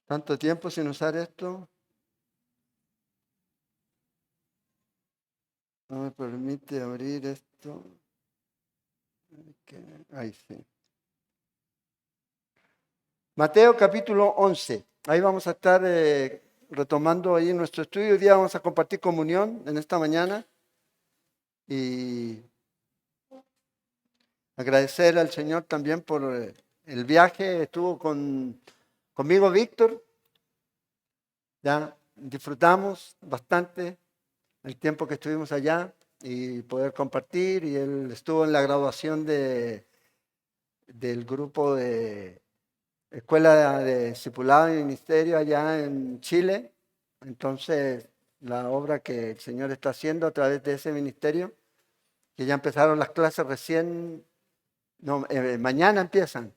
Tanto tiempo sin usar esto. No me permite abrir esto. Ahí sí. Mateo capítulo 11. Ahí vamos a estar retomando ahí nuestro estudio. Hoy día vamos a compartir comunión en esta mañana. Y agradecer al Señor también por el viaje. Estuvo conmigo Víctor. Ya disfrutamos bastante el tiempo que estuvimos allá y poder compartir. Y él estuvo en la graduación del grupo de Escuela de Discipulado y Ministerio allá en Chile. Entonces, la obra que el Señor está haciendo a través de ese ministerio, que ya empezaron las clases recién, no, mañana empiezan.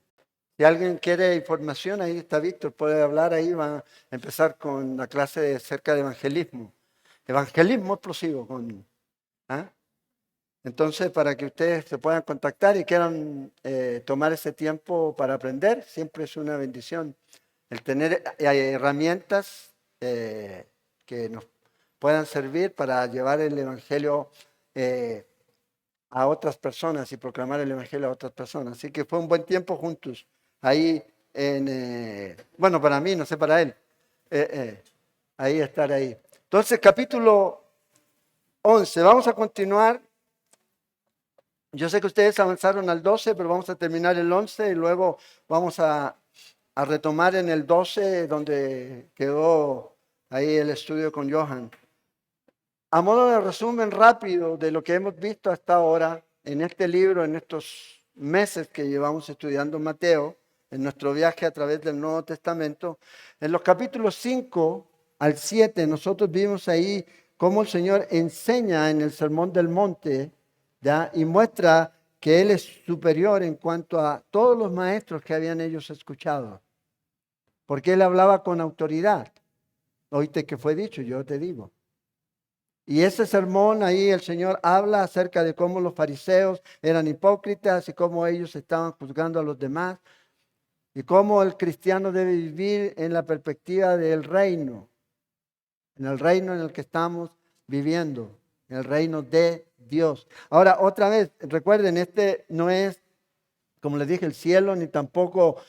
Si alguien quiere información, ahí está Víctor, puede hablar ahí, va a empezar con la clase acerca de evangelismo. Evangelismo explosivo. ¿Ah? Entonces, para que ustedes se puedan contactar y quieran tomar ese tiempo para aprender, siempre es una bendición el tener herramientas que nos puedan servir para llevar el Evangelio a otras personas y proclamar el Evangelio a otras personas. Así que fue un buen tiempo juntos ahí bueno, para mí, no sé para él, ahí estar ahí. Entonces, capítulo 11, vamos a continuar. Yo sé que ustedes avanzaron al 12, pero vamos a terminar el 11 y luego vamos a retomar en el 12 donde quedó ahí el estudio con Johan. A modo de resumen rápido de lo que hemos visto hasta ahora en este libro, en estos meses que llevamos estudiando Mateo, en nuestro viaje a través del Nuevo Testamento, en los capítulos 5 al 7 nosotros vimos ahí cómo el Señor enseña en el Sermón del Monte, ¿ya? Y muestra que Él es superior en cuanto a todos los maestros que habían ellos escuchado, porque Él hablaba con autoridad. Oíste que fue dicho, yo te digo. Y ese sermón ahí el Señor habla acerca de cómo los fariseos eran hipócritas y cómo ellos estaban juzgando a los demás y cómo el cristiano debe vivir en la perspectiva del reino, en el reino en el que estamos viviendo, en el reino de Dios. Ahora, otra vez, recuerden, este no es, como les dije, el cielo, ni tampoco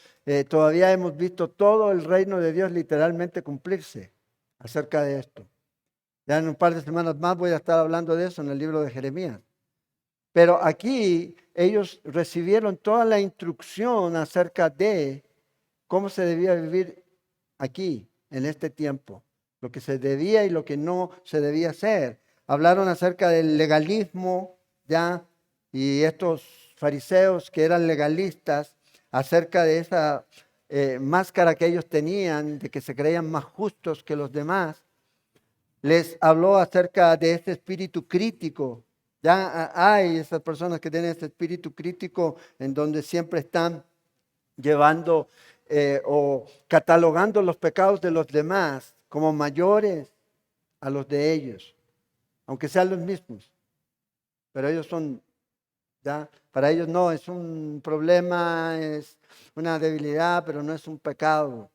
todavía hemos visto todo el reino de Dios literalmente cumplirse acerca de esto. Ya en un par de semanas más voy a estar hablando de eso en el libro de Jeremías. Pero aquí ellos recibieron toda la instrucción acerca de cómo se debía vivir aquí, en este tiempo. Lo que se debía y lo que no se debía hacer. Hablaron acerca del legalismo, ya, y estos fariseos que eran legalistas, acerca de esa máscara que ellos tenían, de que se creían más justos que los demás. Les habló acerca de este espíritu crítico. Ya hay esas personas que tienen este espíritu crítico en donde siempre están llevando o catalogando los pecados de los demás como mayores a los de ellos, aunque sean los mismos. Pero ellos son, ya, para ellos no, es un problema, es una debilidad, pero no es un pecado.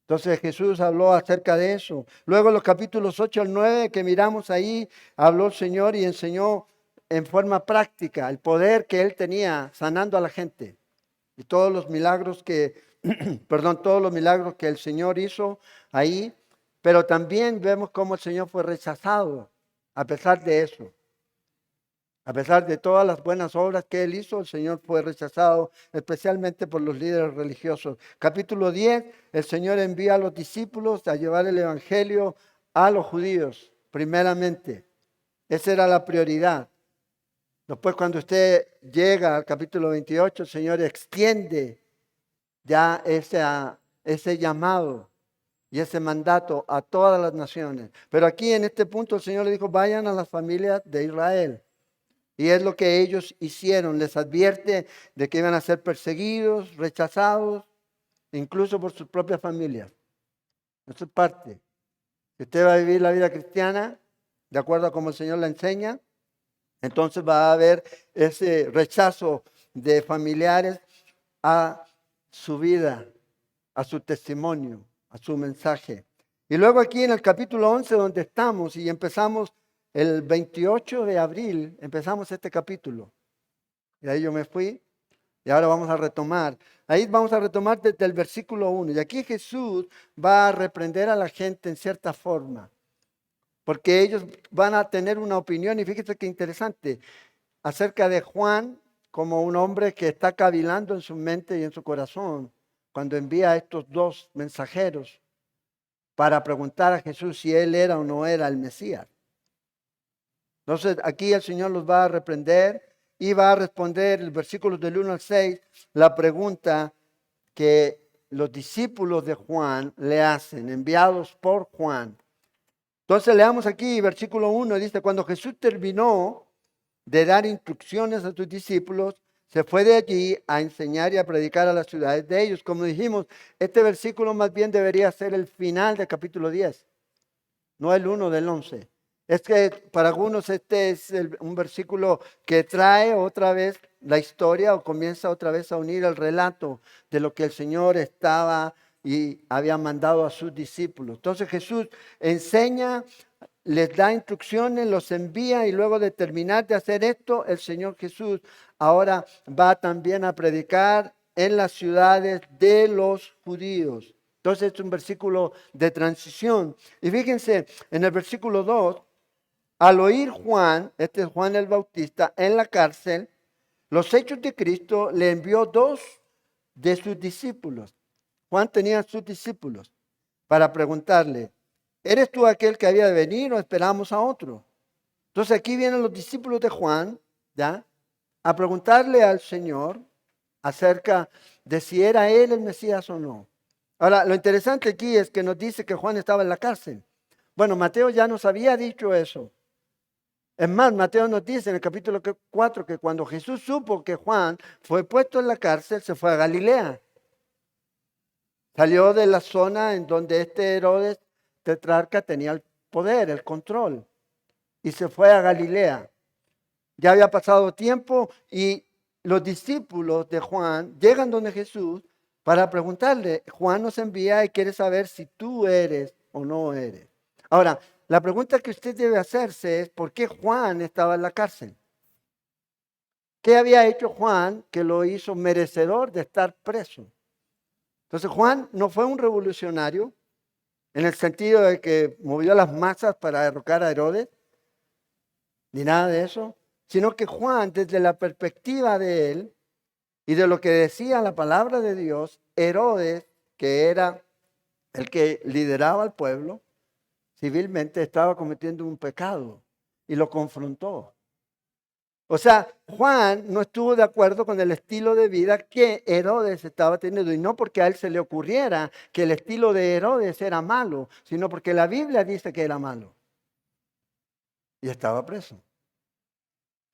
Entonces Jesús habló acerca de eso. Luego los capítulos 8 al 9 que miramos ahí, habló el Señor y enseñó en forma práctica el poder que Él tenía sanando a la gente. Y todos los milagros todos los milagros que el Señor hizo ahí. Pero también vemos cómo el Señor fue rechazado a pesar de eso. A pesar de todas las buenas obras que él hizo, el Señor fue rechazado, especialmente por los líderes religiosos. Capítulo 10, el Señor envía a los discípulos a llevar el Evangelio a los judíos, primeramente. Esa era la prioridad. Después, cuando usted llega al capítulo 28, el Señor extiende ya ese llamado y ese mandato a todas las naciones. Pero aquí en este punto el Señor le dijo, vayan a las familias de Israel. Y es lo que ellos hicieron. Les advierte de que iban a ser perseguidos, rechazados, incluso por sus propias familias. Eso es parte. Si usted va a vivir la vida cristiana, de acuerdo a como el Señor la enseña, entonces va a haber ese rechazo de familiares a su vida. a su testimonio, a su mensaje. Y luego aquí en el capítulo 11 donde estamos y empezamos el 28 de abril, empezamos este capítulo. Y ahí yo me fui y ahora vamos a retomar. Ahí vamos a retomar desde el versículo 1. Y aquí Jesús va a reprender a la gente en cierta forma, porque ellos van a tener una opinión. Y fíjese qué interesante, acerca de Juan como un hombre que está cavilando en su mente y en su corazón cuando envía a estos dos mensajeros para preguntar a Jesús si él era o no era el Mesías. Entonces aquí el Señor los va a reprender y va a responder el versículo del 1 al 6, la pregunta que los discípulos de Juan le hacen, enviados por Juan. Entonces leamos aquí versículo 1, dice, cuando Jesús terminó de dar instrucciones a sus discípulos, se fue de allí a enseñar y a predicar a las ciudades de ellos. Como dijimos, este versículo más bien debería ser el final del capítulo 10, no el 1 del 11. Es que para algunos este es un versículo que trae otra vez la historia o comienza otra vez a unir el relato de lo que el Señor estaba y había mandado a sus discípulos. Entonces Jesús enseña, les da instrucciones, los envía y luego de terminar de hacer esto, el Señor Jesús ahora va también a predicar en las ciudades de los judíos. Entonces es un versículo de transición. Y fíjense, en el versículo 2, al oír Juan, este es Juan el Bautista, en la cárcel, los hechos de Cristo, le envió dos de sus discípulos. Juan tenía sus discípulos para preguntarle, ¿eres tú aquel que había de venir o esperamos a otro? Entonces aquí vienen los discípulos de Juan, ¿ya? A preguntarle al Señor acerca de si era él el Mesías o no. Ahora, lo interesante aquí es que nos dice que Juan estaba en la cárcel. Bueno, Mateo ya nos había dicho eso. Es más, Mateo nos dice en el capítulo 4 que cuando Jesús supo que Juan fue puesto en la cárcel, se fue a Galilea. Salió de la zona en donde este Herodes tetrarca tenía el poder, el control, y se fue a Galilea. Ya había pasado tiempo y los discípulos de Juan llegan donde Jesús para preguntarle, Juan nos envía y quiere saber si tú eres o no eres. Ahora, la pregunta que usted debe hacerse es, ¿por qué Juan estaba en la cárcel? ¿Qué había hecho Juan que lo hizo merecedor de estar preso? Entonces Juan no fue un revolucionario en el sentido de que movió las masas para derrocar a Herodes, ni nada de eso, sino que Juan, desde la perspectiva de él y de lo que decía la palabra de Dios, Herodes, que era el que lideraba al pueblo, civilmente estaba cometiendo un pecado y lo confrontó. O sea, Juan no estuvo de acuerdo con el estilo de vida que Herodes estaba teniendo, y no porque a él se le ocurriera que el estilo de Herodes era malo, sino porque la Biblia dice que era malo. Y estaba preso.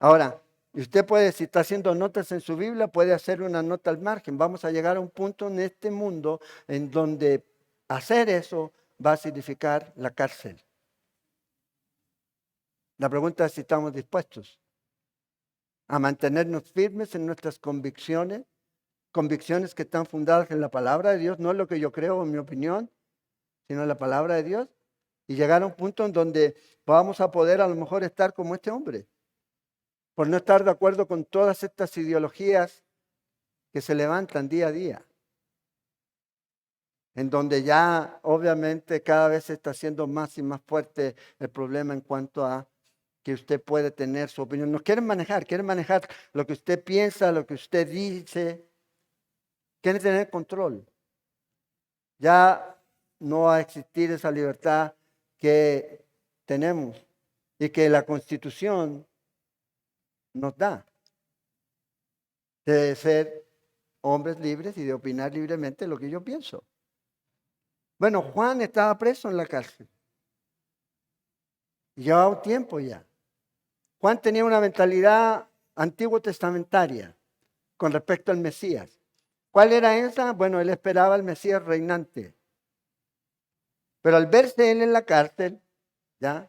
Ahora, usted puede, si está haciendo notas en su Biblia, puede hacer una nota al margen. Vamos a llegar a un punto en este mundo en donde hacer eso va a significar la cárcel. La pregunta es si estamos dispuestos a mantenernos firmes en nuestras convicciones, convicciones que están fundadas en la palabra de Dios, no es lo que yo creo en mi opinión, sino en la palabra de Dios, y llegar a un punto en donde vamos a poder a lo mejor estar como este hombre, por no estar de acuerdo con todas estas ideologías que se levantan día a día, en donde ya obviamente cada vez se está haciendo más y más fuerte el problema en cuanto a que usted puede tener su opinión. Nos quieren manejar lo que usted piensa, lo que usted dice, quieren tener control. Ya no va a existir esa libertad que tenemos y que la Constitución nos da de ser hombres libres y de opinar libremente lo que yo pienso. Bueno, Juan estaba preso en la cárcel. Llevaba un tiempo ya. Juan tenía una mentalidad antiguo testamentaria con respecto al Mesías. ¿Cuál era esa? Bueno, él esperaba al Mesías reinante. Pero al verse él en la cárcel, ya,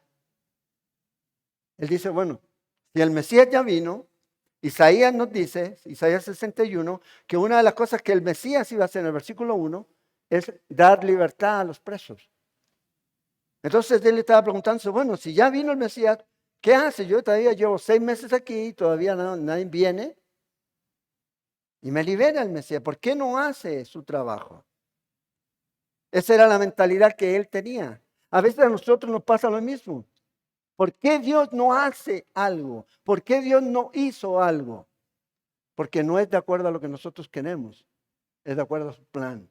él dice, bueno, si el Mesías ya vino, Isaías nos dice, Isaías 61, que una de las cosas que el Mesías iba a hacer en el versículo 1, es dar libertad a los presos. Entonces él le estaba preguntando, bueno, si ya vino el Mesías, ¿qué hace? Yo todavía llevo 6 meses aquí y todavía nadie viene y me libera el Mesías. ¿Por qué no hace su trabajo? Esa era la mentalidad que él tenía. A veces a nosotros nos pasa lo mismo. ¿Por qué Dios no hace algo? ¿Por qué Dios no hizo algo? Porque no es de acuerdo a lo que nosotros queremos, es de acuerdo a su plan,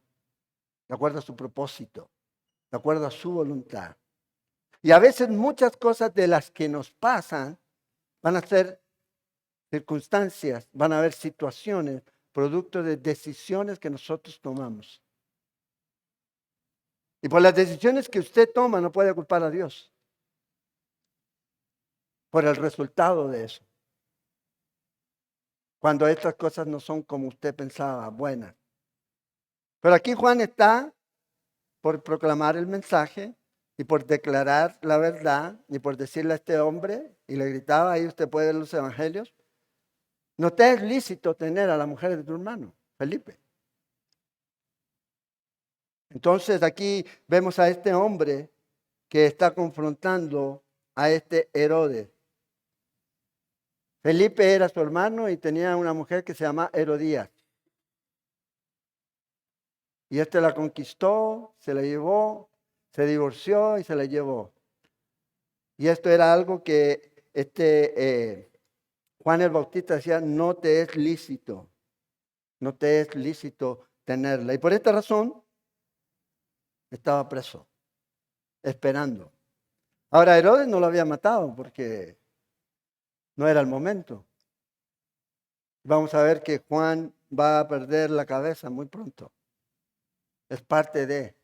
de acuerdo a su propósito, de acuerdo a su voluntad. Y a veces muchas cosas de las que nos pasan van a ser circunstancias, van a haber situaciones, producto de decisiones que nosotros tomamos. Y por las decisiones que usted toma no puede culpar a Dios por el resultado de eso. Cuando estas cosas no son como usted pensaba, buenas. Pero aquí Juan está por proclamar el mensaje y por declarar la verdad y por decirle a este hombre, y le gritaba, ahí usted puede ver los evangelios, no te es lícito tener a la mujer de tu hermano, Felipe. Entonces aquí vemos a este hombre que está confrontando a este Herodes. Felipe era su hermano y tenía una mujer que se llama Herodías. Y este la conquistó, se la llevó, se divorció y se la llevó. Y esto era algo que Juan el Bautista decía, no te es lícito, no te es lícito tenerla. Y por esta razón estaba preso, esperando. Ahora Herodes no lo había matado porque no era el momento. Vamos a ver que Juan va a perder la cabeza muy pronto. Es parte de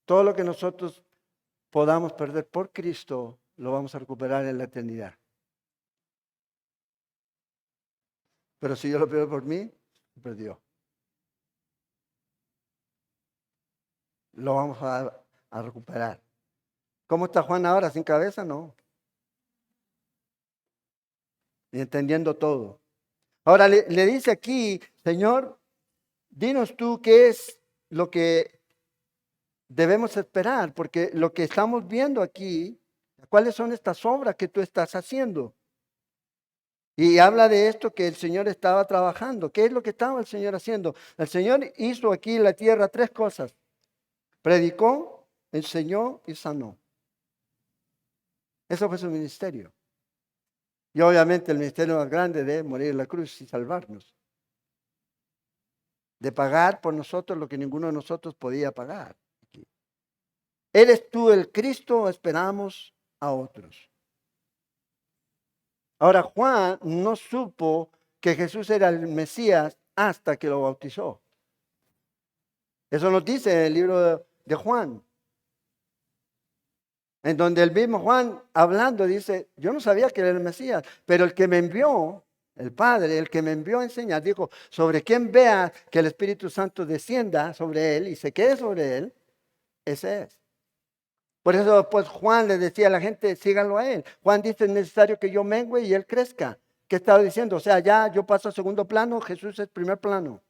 todo lo que nosotros podamos perder por Cristo, lo vamos a recuperar en la eternidad. Pero si yo lo pierdo por mí, perdió. Lo vamos a recuperar. ¿Cómo está Juan ahora? ¿Sin cabeza? No. Y entendiendo todo. Ahora le dice aquí, Señor, dinos tú qué es lo que debemos esperar, porque lo que estamos viendo aquí, ¿cuáles son estas obras que tú estás haciendo? Y habla de esto que el Señor estaba trabajando. ¿Qué es lo que estaba el Señor haciendo? El Señor hizo aquí en la tierra 3 cosas. Predicó, enseñó y sanó. Eso fue su ministerio. Y obviamente el ministerio más grande de morir en la cruz y salvarnos. De pagar por nosotros lo que ninguno de nosotros podía pagar. ¿Eres tú el Cristo o esperamos a otros? Ahora Juan no supo que Jesús era el Mesías hasta que lo bautizó. Eso nos dice en el libro de Juan. En donde el mismo Juan hablando dice, yo no sabía que era el Mesías, pero el que me envió, el Padre, el que me envió a enseñar, dijo, sobre quien vea que el Espíritu Santo descienda sobre él y se quede sobre él, ese es. Por eso después Juan le decía a la gente, síganlo a él. Juan dice, es necesario que yo mengüe y él crezca. ¿Qué estaba diciendo? O sea, ya yo paso a segundo plano, Jesús es primer plano.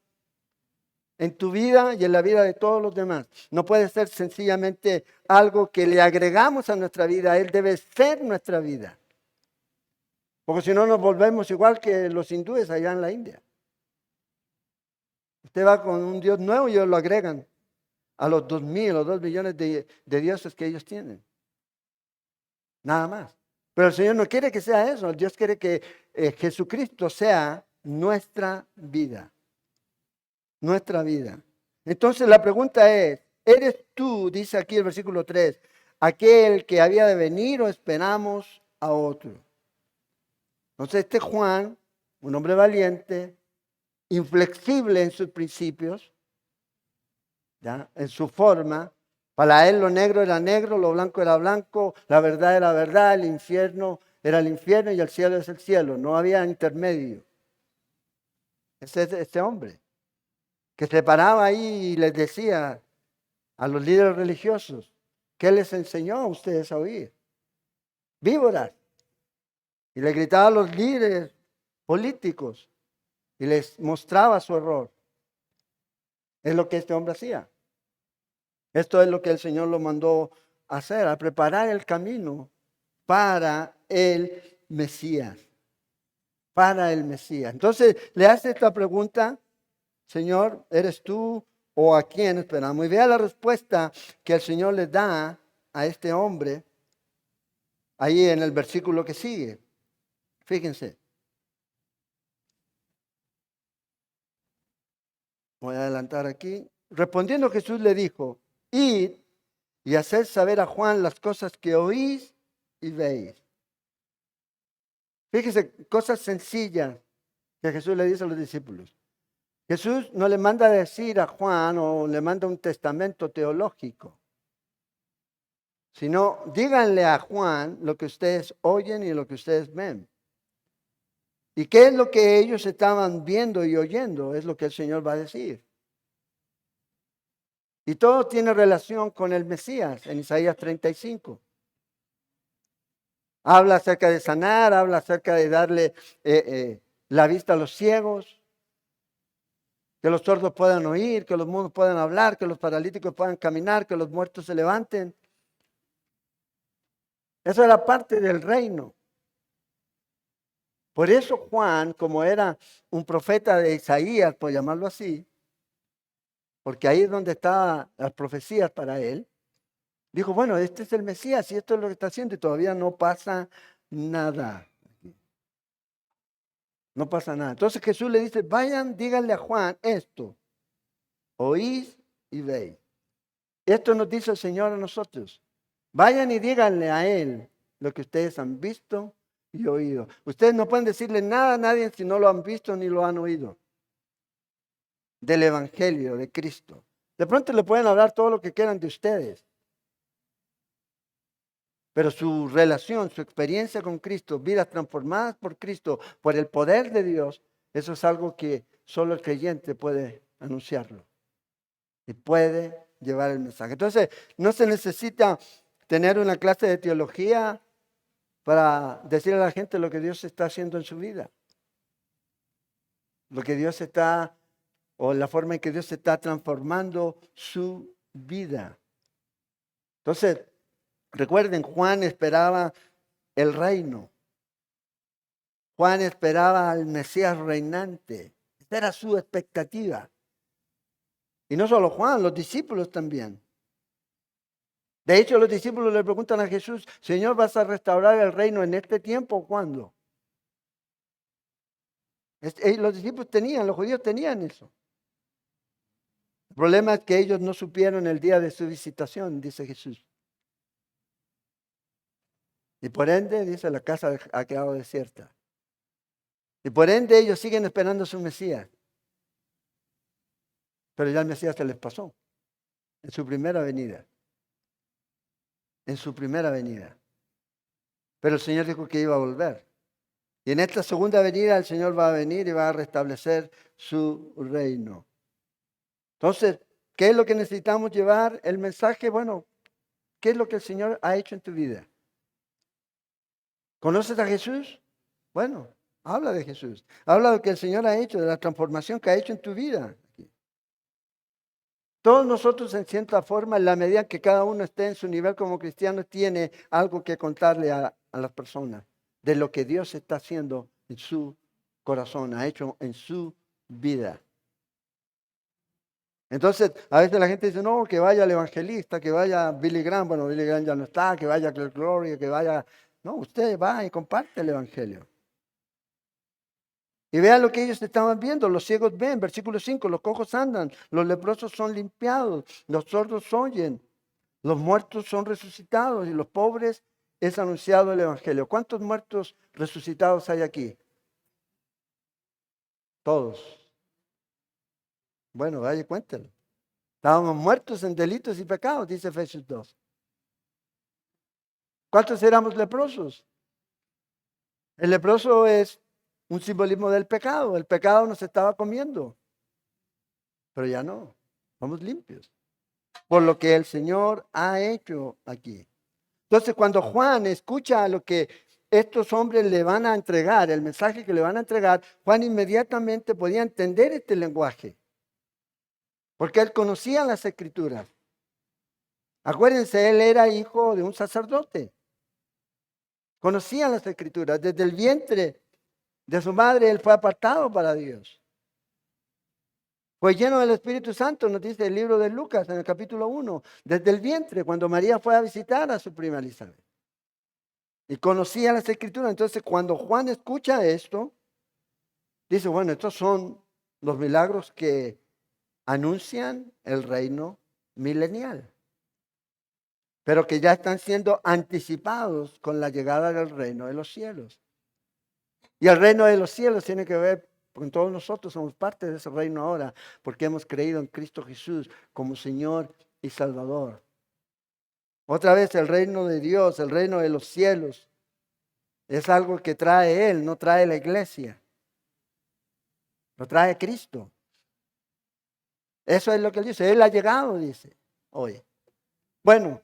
En tu vida y en la vida de todos los demás. No puede ser sencillamente algo que le agregamos a nuestra vida. Él debe ser nuestra vida. Porque si no nos volvemos igual que los hindúes allá en la India. Usted va con un Dios nuevo y ellos lo agregan a los 2.000 o 2 millones de dioses que ellos tienen. Nada más. Pero el Señor no quiere que sea eso. Dios quiere que Jesucristo sea nuestra vida. Nuestra vida. Entonces la pregunta es, ¿eres tú, dice aquí el versículo 3, aquel que había de venir o esperamos a otro? Entonces este Juan, un hombre valiente, inflexible en sus principios, ¿ya? En su forma, para él lo negro era negro, lo blanco era blanco, la verdad era verdad, el infierno era el infierno y el cielo es el cielo, no había intermedio. Ese es este hombre que se paraba ahí y les decía a los líderes religiosos, ¿qué les enseñó a ustedes a oír? Víboras. Y le gritaba a los líderes políticos y les mostraba su error. Es lo que este hombre hacía. Esto es lo que el Señor lo mandó a hacer, a preparar el camino para el Mesías. Para el Mesías. Entonces le hace esta pregunta: Señor, ¿eres tú o a quién esperamos? Y vea la respuesta que el Señor le da a este hombre ahí en el versículo que sigue. Fíjense. Voy a adelantar aquí. Respondiendo Jesús le dijo: id y haced saber a Juan las cosas que oís y veis. Fíjense, cosas sencillas que Jesús le dice a los discípulos. Jesús no le manda a decir a Juan o le manda un testamento teológico, sino díganle a Juan lo que ustedes oyen y lo que ustedes ven. ¿Y qué es lo que ellos estaban viendo y oyendo? Es lo que el Señor va a decir. Y todo tiene relación con el Mesías en Isaías 35. Habla acerca de sanar, habla acerca de darle la vista a los ciegos, que los sordos puedan oír, que los mudos puedan hablar, que los paralíticos puedan caminar, que los muertos se levanten. Eso era parte del reino. Por eso Juan, como era un profeta de Isaías, por llamarlo así, porque ahí es donde estaban las profecías para él, dijo: bueno, este es el Mesías y esto es lo que está haciendo, y todavía no pasa nada. No pasa nada. Entonces Jesús le dice: vayan, díganle a Juan esto: oís y veis. Esto nos dice el Señor a nosotros. Vayan y díganle a él lo que ustedes han visto y oído. Ustedes no pueden decirle nada a nadie si no lo han visto ni lo han oído. Del Evangelio de Cristo. De pronto le pueden hablar todo lo que quieran de ustedes. Pero su relación, su experiencia con Cristo, vidas transformadas por Cristo, por el poder de Dios, eso es algo que solo el creyente puede anunciarlo. Y puede llevar el mensaje. Entonces, no se necesita tener una clase de teología para decirle a la gente lo que Dios está haciendo en su vida. Lo que Dios está, o la forma en que Dios está transformando su vida. Entonces, recuerden, Juan esperaba el reino. Juan esperaba al Mesías reinante. Esa era su expectativa. Y no solo Juan, los discípulos también. De hecho, los discípulos le preguntan a Jesús: Señor, ¿vas a restaurar el reino en este tiempo o cuándo? Los discípulos tenían, los judíos tenían eso. El problema es que ellos no supieron el día de su visitación, dice Jesús. Y por ende, dice, la casa ha quedado desierta. Y por ende ellos siguen esperando a su Mesías. Pero ya el Mesías se les pasó en su primera venida. En su primera venida. Pero el Señor dijo que iba a volver. Y en esta segunda venida el Señor va a venir y va a restablecer su reino. Entonces, ¿qué es lo que necesitamos llevar? El mensaje, bueno, ¿qué es lo que el Señor ha hecho en tu vida? ¿Conoces a Jesús? Bueno, habla de Jesús. Habla de lo que el Señor ha hecho, de la transformación que ha hecho en tu vida. Todos nosotros, en cierta forma, en la medida que cada uno esté en su nivel como cristiano, tiene algo que contarle a las personas de lo que Dios está haciendo en su corazón, ha hecho en su vida. Entonces, a veces la gente dice: no, que vaya el evangelista, que vaya Billy Graham. Bueno, Billy Graham ya no está, que vaya Claire Gloria, que vaya... No, usted va y comparte el evangelio. Y vean lo que ellos estaban viendo. Los ciegos ven, versículo 5, los cojos andan, los leprosos son limpiados, los sordos oyen, los muertos son resucitados y los pobres es anunciado el evangelio. ¿Cuántos muertos resucitados hay aquí? Todos. Bueno, vaya y cuéntelo. Estábamos muertos en delitos y pecados, dice Efesios 2. ¿Cuántos éramos leprosos? El leproso es un simbolismo del pecado. El pecado nos estaba comiendo. Pero ya no, somos limpios. Por lo que el Señor ha hecho aquí. Entonces, cuando Juan escucha lo que estos hombres le van a entregar, el mensaje que le van a entregar, Juan inmediatamente podía entender este lenguaje. porque él conocía las Escrituras. Acuérdense, él era hijo de un sacerdote. Conocía las Escrituras. Desde el vientre de su madre, él fue apartado para Dios. Fue lleno del Espíritu Santo, nos dice el libro de Lucas en el capítulo 1, desde el vientre, cuando María fue a visitar a su prima Elizabeth. Y conocía las Escrituras. Entonces, cuando Juan escucha esto, dice, bueno, estos son los milagros que anuncian el reino milenial, pero que ya están siendo anticipados con la llegada del reino de los cielos. Y el reino de los cielos tiene que ver con todos nosotros, somos parte de ese reino ahora, porque hemos creído en Cristo Jesús como Señor y Salvador. Otra vez, el reino de Dios, el reino de los cielos, es algo que trae Él, no trae la iglesia. Lo trae Cristo. Eso es lo que Él dice. Él ha llegado, dice hoy. Bueno,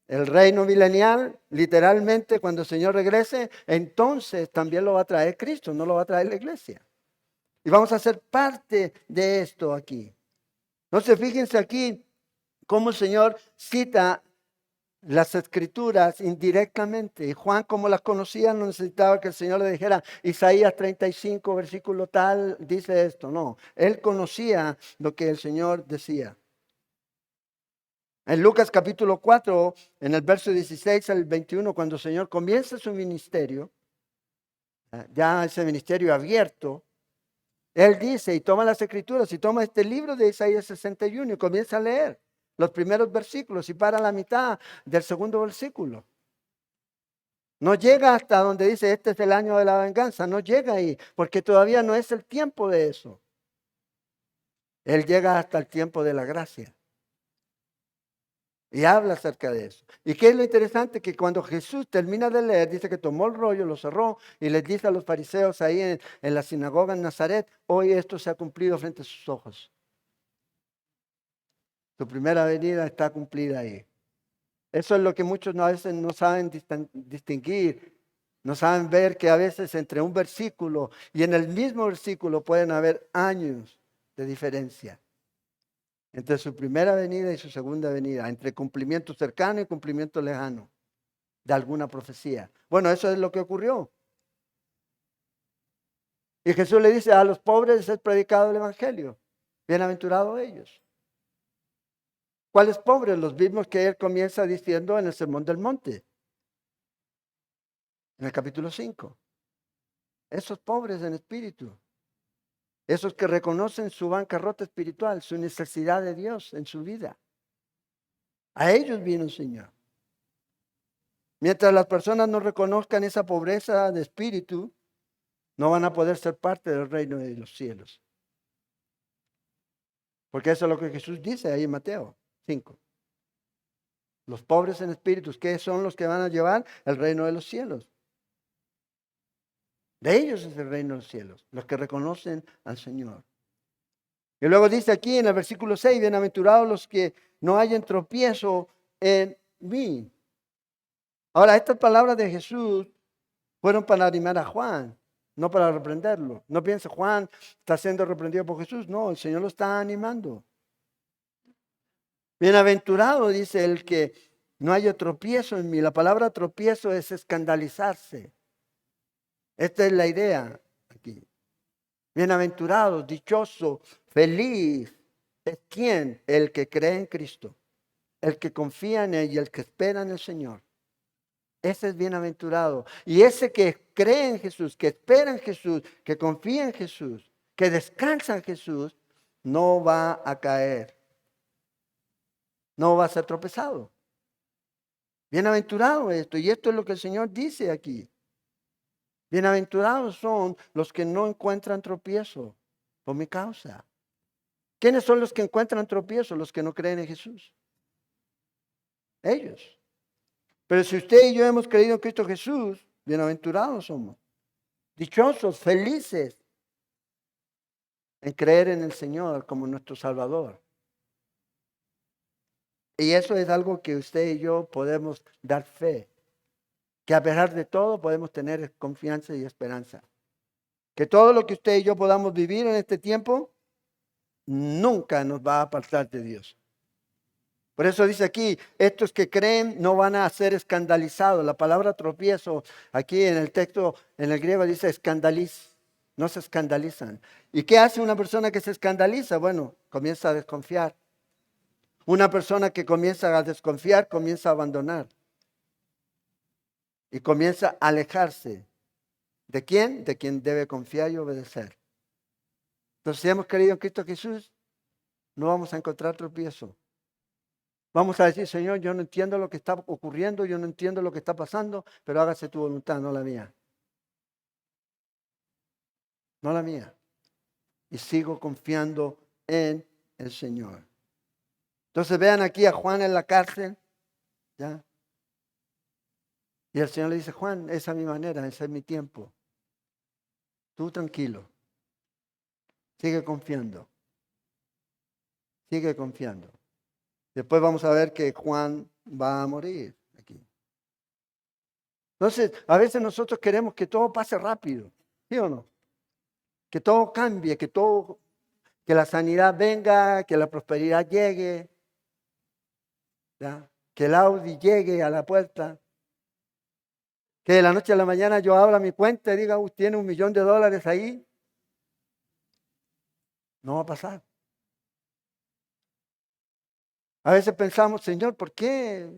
el reino milenial, literalmente, cuando el Señor regrese, entonces también lo va a traer Cristo, no lo va a traer la iglesia. Y vamos a ser parte de esto aquí. Entonces, fíjense aquí cómo el Señor cita las Escrituras indirectamente. Y Juan, como las conocía, no necesitaba que el Señor le dijera, Isaías 35, versículo tal, dice esto. No, él conocía lo que el Señor decía. En Lucas capítulo 4, en el verso 16 al 21, cuando el Señor comienza su ministerio, ya ese ministerio abierto, Él dice, y toma las Escrituras, y toma este libro de Isaías 61 y comienza a leer los primeros versículos y para la mitad del segundo versículo. No llega hasta donde dice, este es el año de la venganza. No llega ahí, porque todavía no es el tiempo de eso. Él llega hasta el tiempo de la gracia. Y habla acerca de eso. ¿Y qué es lo interesante? Que cuando Jesús termina de leer, dice que tomó el rollo, lo cerró y les dice a los fariseos ahí en la sinagoga en Nazaret, hoy esto se ha cumplido frente a sus ojos. Tu primera venida está cumplida ahí. Eso es lo que muchos a veces no saben distinguir, no saben ver que a veces entre un versículo y en el mismo versículo pueden haber años de diferencia. Entre su primera venida y su segunda venida, entre cumplimiento cercano y cumplimiento lejano de alguna profecía. Bueno, eso es lo que ocurrió. Y Jesús le dice, a los pobres es predicado el evangelio. Bienaventurados ellos. ¿Cuáles pobres? Los mismos que él comienza diciendo en el Sermón del Monte, en el capítulo 5. Esos pobres en espíritu. Esos que reconocen su bancarrota espiritual, su necesidad de Dios en su vida. A ellos vino el Señor. Mientras las personas no reconozcan esa pobreza de espíritu, no van a poder ser parte del reino de los cielos. Porque eso es lo que Jesús dice ahí en Mateo 5. Los pobres en espíritu, ¿qué son los que van a llevar el reino de los cielos? De ellos es el reino de los cielos, los que reconocen al Señor. Y luego dice aquí en el versículo 6, bienaventurados los que no hayan tropiezo en mí. Ahora, estas palabras de Jesús fueron para animar a Juan, no para reprenderlo. No piense, Juan está siendo reprendido por Jesús. No, el Señor lo está animando. Bienaventurado, dice el que no haya tropiezo en mí. La palabra tropiezo es escandalizarse. Esta es la idea aquí. Bienaventurado, dichoso, feliz. ¿Es quién? El que cree en Cristo, el que confía en Él y el que espera en el Señor. Ese es bienaventurado. Y ese que cree en Jesús, que espera en Jesús, que confía en Jesús, que descansa en Jesús, no va a caer. No va a ser tropezado. Bienaventurado esto. Y esto es lo que el Señor dice aquí. Bienaventurados son los que no encuentran tropiezo por mi causa. ¿Quiénes son los que encuentran tropiezo? Los que no creen en Jesús. Ellos. Pero si usted y yo hemos creído en Cristo Jesús, bienaventurados somos. Dichosos, felices en creer en el Señor como nuestro Salvador. Y eso es algo que usted y yo podemos dar fe. Que a pesar de todo podemos tener confianza y esperanza. Que todo lo que usted y yo podamos vivir en este tiempo nunca nos va a apartar de Dios. Por eso dice aquí, estos que creen no van a ser escandalizados. La palabra tropiezo aquí en el texto, en el griego dice escandaliz, no se escandalizan. ¿Y qué hace una persona que se escandaliza? Bueno, comienza a desconfiar. Una persona que comienza a desconfiar, comienza a abandonar. Y comienza a alejarse. ¿De quién? De quien debe confiar y obedecer. Entonces, si hemos creído en Cristo Jesús, no vamos a encontrar tropiezo. Vamos a decir, Señor, yo no entiendo lo que está ocurriendo, yo no entiendo lo que está pasando, pero hágase tu voluntad, no la mía. No la mía. Y sigo confiando en el Señor. Entonces vean aquí a Juan en la cárcel, ¿ya? Y el Señor le dice, Juan, esa es mi manera, ese es mi tiempo. Tú tranquilo. Sigue confiando. Sigue confiando. Después vamos a ver que Juan va a morir aquí. Entonces, a veces nosotros queremos que todo pase rápido, ¿sí o no? Que todo cambie, que la sanidad venga, que la prosperidad llegue, ¿ya? Que el Audi llegue a la puerta. Que de la noche a la mañana yo abra mi cuenta y diga, tiene $1.000.000 ahí. No va a pasar. A veces pensamos, Señor, ¿por qué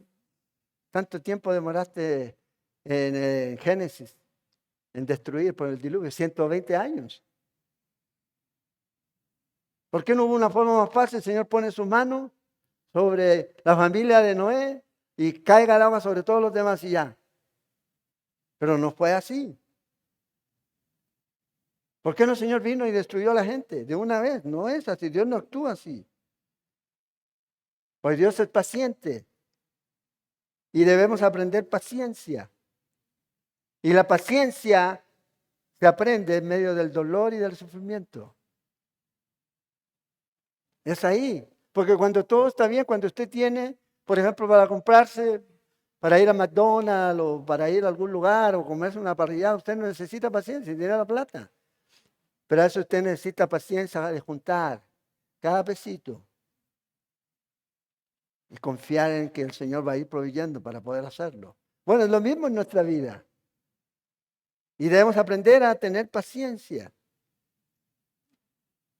tanto tiempo demoraste en Génesis, en destruir por el diluvio? 120 años. ¿Por qué no hubo una forma más fácil? El Señor pone su mano sobre la familia de Noé y caiga el agua sobre todos los demás y ya. Pero no fue así. ¿Por qué no el Señor vino y destruyó a la gente de una vez? No es así, Dios no actúa así. Pues Dios es paciente y debemos aprender paciencia. Y la paciencia se aprende en medio del dolor y del sufrimiento. Es ahí. Porque cuando todo está bien, cuando usted tiene, por ejemplo, para comprarse, para ir a McDonald's o para ir a algún lugar o comerse una parrillada, usted no necesita paciencia, tiene la plata. Pero a eso usted necesita paciencia de juntar cada pesito y confiar en que el Señor va a ir proveyendo para poder hacerlo. Bueno, es lo mismo en nuestra vida. Y debemos aprender a tener paciencia.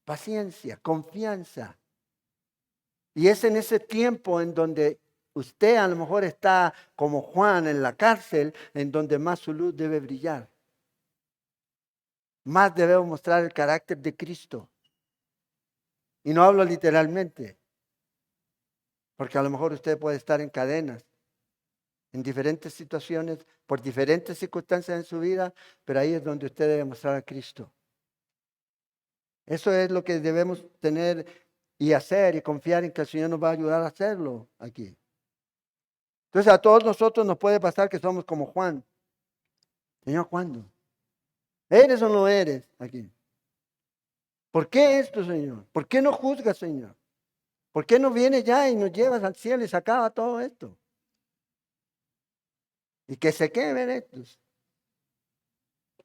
Paciencia, confianza. Y es en ese tiempo en donde usted a lo mejor está como Juan en la cárcel, en donde más su luz debe brillar. Más debemos mostrar el carácter de Cristo. Y no hablo literalmente, porque a lo mejor usted puede estar en cadenas, en diferentes situaciones, por diferentes circunstancias en su vida, pero ahí es donde usted debe mostrar a Cristo. Eso es lo que debemos tener y hacer y confiar en que el Señor nos va a ayudar a hacerlo aquí. Entonces a todos nosotros nos puede pasar que somos como Juan. Señor, ¿cuándo? ¿Eres o no eres aquí? ¿Por qué esto, Señor? ¿Por qué no juzgas, Señor? ¿Por qué no vienes ya y nos llevas al cielo y se acaba todo esto? Y que se queden estos.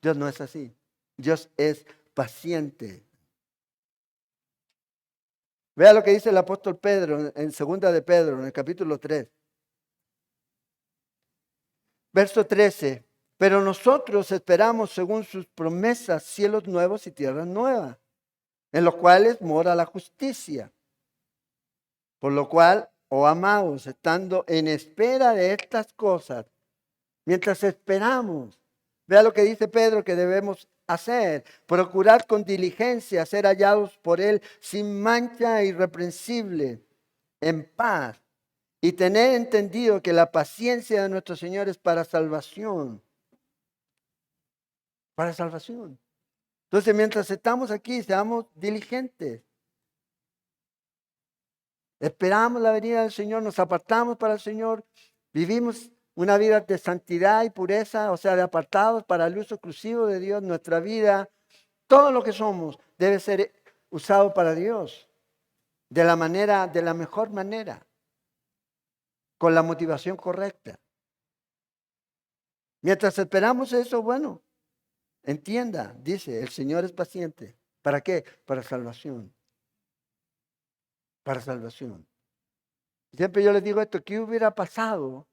Dios no es así. Dios es paciente. Vea lo que dice el apóstol Pedro en segunda de Pedro, en el capítulo 3. Verso 13. Pero nosotros esperamos según sus promesas cielos nuevos y tierras nuevas, en los cuales mora la justicia. Por lo cual, oh amados, estando en espera de estas cosas, mientras esperamos, vea lo que dice Pedro que debemos hacer, procurar con diligencia ser hallados por Él sin mancha e irreprensible, en paz, y tener entendido que la paciencia de nuestro Señor es para salvación. Para salvación. Entonces, mientras estamos aquí, seamos diligentes. Esperamos la venida del Señor, nos apartamos para el Señor, vivimos una vida de santidad y pureza, o sea, de apartados para el uso exclusivo de Dios. Nuestra vida, todo lo que somos, debe ser usado para Dios, de la mejor manera, con la motivación correcta. Mientras esperamos eso, bueno, entienda, dice, el Señor es paciente. ¿Para qué? Para salvación. para salvación. Siempre yo les digo esto, ¿qué hubiera pasado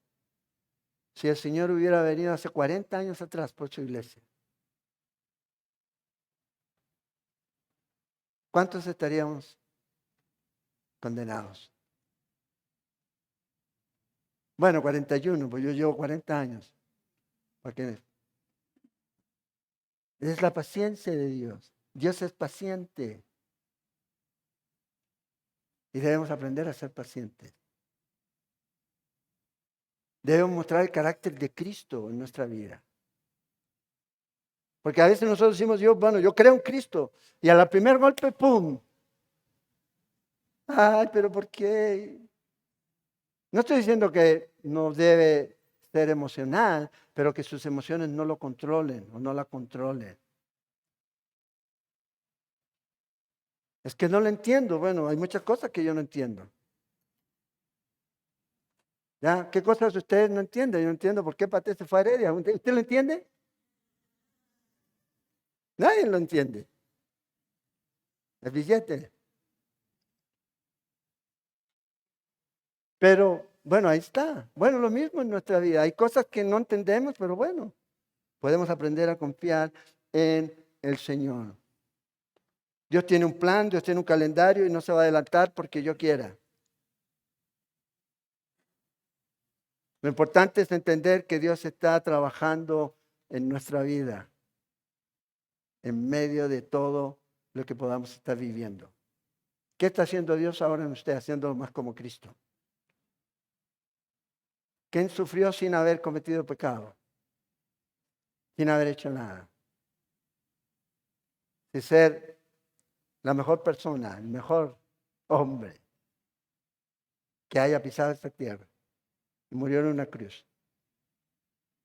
si el Señor hubiera venido hace 40 años atrás por su iglesia? ¿Cuántos estaríamos condenados? Bueno, 41, pues yo llevo 40 años. Porque es la paciencia de Dios. Dios es paciente. Y debemos aprender a ser pacientes. Debemos mostrar el carácter de Cristo en nuestra vida. Porque a veces nosotros decimos, yo creo en Cristo. Y a la primer golpe, ¡pum! Ay, pero ¿por qué? No estoy diciendo que no debe ser emocional, pero que sus emociones no lo controlen o no la controlen. Es que no lo entiendo. Bueno, hay muchas cosas que yo no entiendo. ¿Ya? ¿Qué cosas ustedes no entienden? Yo no entiendo por qué Paté se fue a Heredia. ¿Usted lo entiende? Nadie lo entiende. El billete. Pero, bueno, ahí está. Bueno, lo mismo en nuestra vida. Hay cosas que no entendemos, pero bueno, podemos aprender a confiar en el Señor. Dios tiene un plan, Dios tiene un calendario y no se va a adelantar porque yo quiera. Lo importante es entender que Dios está trabajando en nuestra vida, en medio de todo lo que podamos estar viviendo. ¿Qué está haciendo Dios ahora en usted? Haciéndolo más como Cristo. ¿Quién sufrió sin haber cometido pecado? Sin haber hecho nada. Sin ser la mejor persona, el mejor hombre que haya pisado esta tierra. Y murió en una cruz.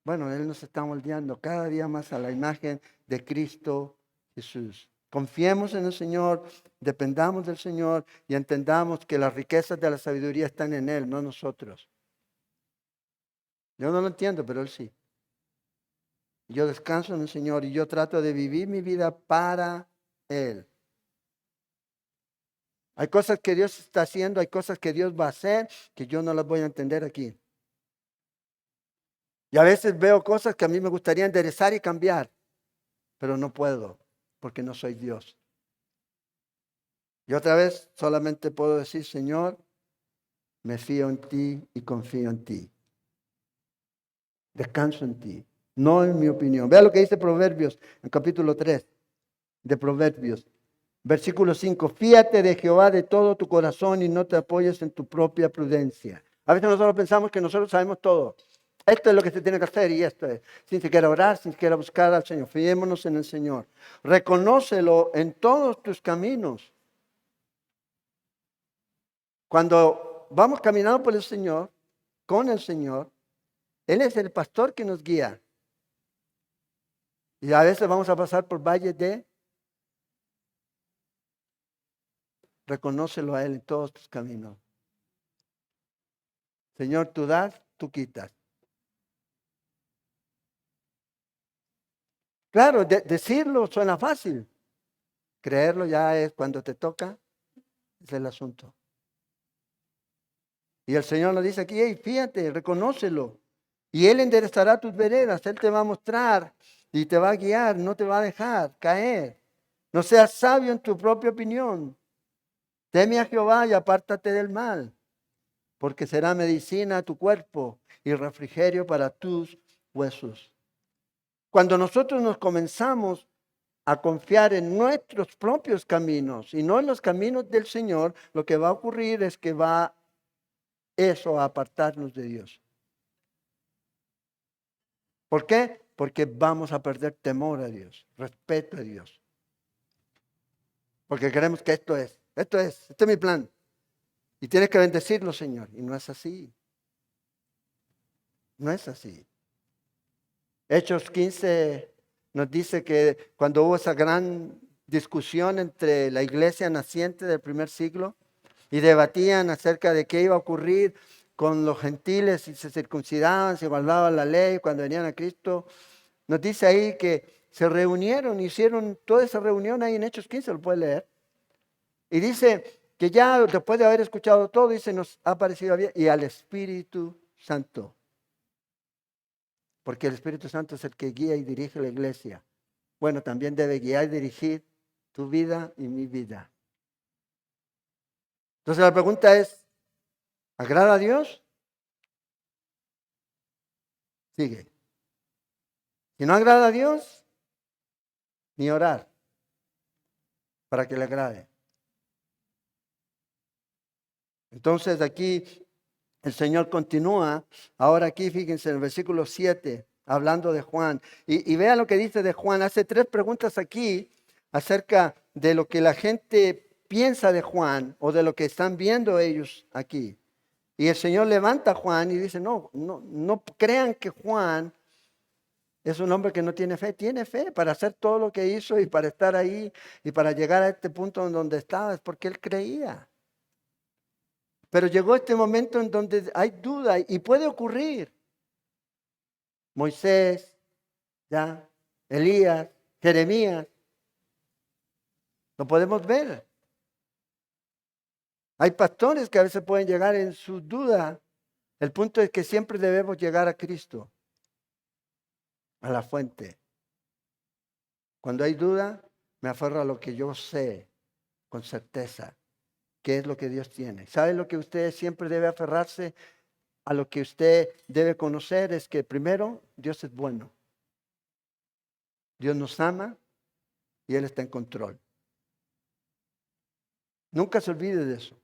Bueno, Él nos está moldeando cada día más a la imagen de Cristo Jesús. Confiemos en el Señor, dependamos del Señor y entendamos que las riquezas de la sabiduría están en Él, no en nosotros. Yo no lo entiendo, pero Él sí. Yo descanso en el Señor y yo trato de vivir mi vida para Él. Hay cosas que Dios está haciendo, hay cosas que Dios va a hacer que yo no las voy a entender aquí. Y a veces veo cosas que a mí me gustaría enderezar y cambiar, pero no puedo porque no soy Dios. Y otra vez solamente puedo decir, Señor, me fío en ti y confío en ti. Descanso en ti, no en mi opinión. Vea lo que dice Proverbios, en capítulo 3 de Proverbios. Versículo 5, fíate de Jehová de todo tu corazón y no te apoyes en tu propia prudencia. A veces nosotros pensamos que nosotros sabemos todo. Esto es lo que se tiene que hacer y esto es. Sin siquiera orar, sin siquiera buscar al Señor. Fiémonos en el Señor. Reconócelo en todos tus caminos. Cuando vamos caminando por el Señor, con el Señor, Él es el pastor que nos guía. Y a veces vamos a pasar por valles de... Reconócelo a Él en todos tus caminos. Señor, tú das, tú quitas. Claro, decirlo suena fácil. Creerlo ya es cuando te toca, es el asunto. Y el Señor nos dice aquí, hey, fíjate, reconócelo. Y Él enderezará tus veredas, Él te va a mostrar y te va a guiar, no te va a dejar caer. No seas sabio en tu propia opinión. Teme a Jehová y apártate del mal, porque será medicina a tu cuerpo y refrigerio para tus huesos. Cuando nosotros nos comenzamos a confiar en nuestros propios caminos y no en los caminos del Señor, lo que va a ocurrir es que va eso a apartarnos de Dios. ¿Por qué? Porque vamos a perder temor a Dios, respeto a Dios. Porque creemos que esto es mi plan. Y tienes que bendecirlo, Señor. Y no es así. No es así. Hechos 15 nos dice que cuando hubo esa gran discusión entre la iglesia naciente del primer siglo y debatían acerca de qué iba a ocurrir con los gentiles, si se circuncidaban, si guardaban la ley cuando venían a Cristo, nos dice ahí que se reunieron, hicieron toda esa reunión ahí en Hechos 15, lo puede leer. Y dice que ya después de haber escuchado todo, dice, nos ha parecido bien, y al Espíritu Santo. Porque el Espíritu Santo es el que guía y dirige la iglesia. Bueno, también debe guiar y dirigir tu vida y mi vida. Entonces la pregunta es, ¿agrada a Dios? Sigue. Si no agrada a Dios, ni orar para que le agrade. Entonces aquí el Señor continúa. Ahora aquí, fíjense, en el versículo 7, hablando de Juan. Y vean lo que dice de Juan. Hace 3 preguntas aquí acerca de lo que la gente piensa de Juan o de lo que están viendo ellos aquí. Y el Señor levanta a Juan y dice, no crean que Juan es un hombre que no tiene fe. Tiene fe para hacer todo lo que hizo y para estar ahí y para llegar a este punto en donde estaba. Es porque él creía. Pero llegó este momento en donde hay duda y puede ocurrir. Moisés, ya, Elías, Jeremías, lo podemos ver. Hay pastores que a veces pueden llegar en su duda. El punto es que siempre debemos llegar a Cristo, a la fuente. Cuando hay duda, me aferro a lo que yo sé con certeza, que es lo que Dios tiene. ¿Sabe lo que usted siempre debe aferrarse? A lo que usted debe conocer es que primero, Dios es bueno. Dios nos ama y Él está en control. Nunca se olvide de eso.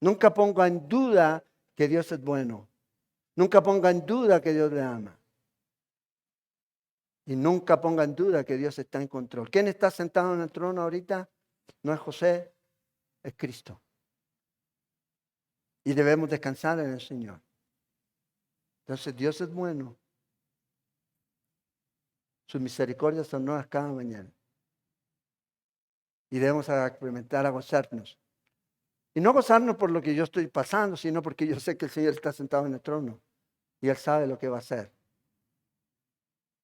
Nunca ponga en duda que Dios es bueno. Nunca ponga en duda que Dios le ama. Y nunca ponga en duda que Dios está en control. ¿Quién está sentado en el trono ahorita? No es José, es Cristo. Y debemos descansar en el Señor. Entonces Dios es bueno. Sus misericordias son nuevas cada mañana. Y debemos experimentar a gozarnos. Y no gozarnos por lo que yo estoy pasando, sino porque yo sé que el Señor está sentado en el trono. Y Él sabe lo que va a hacer.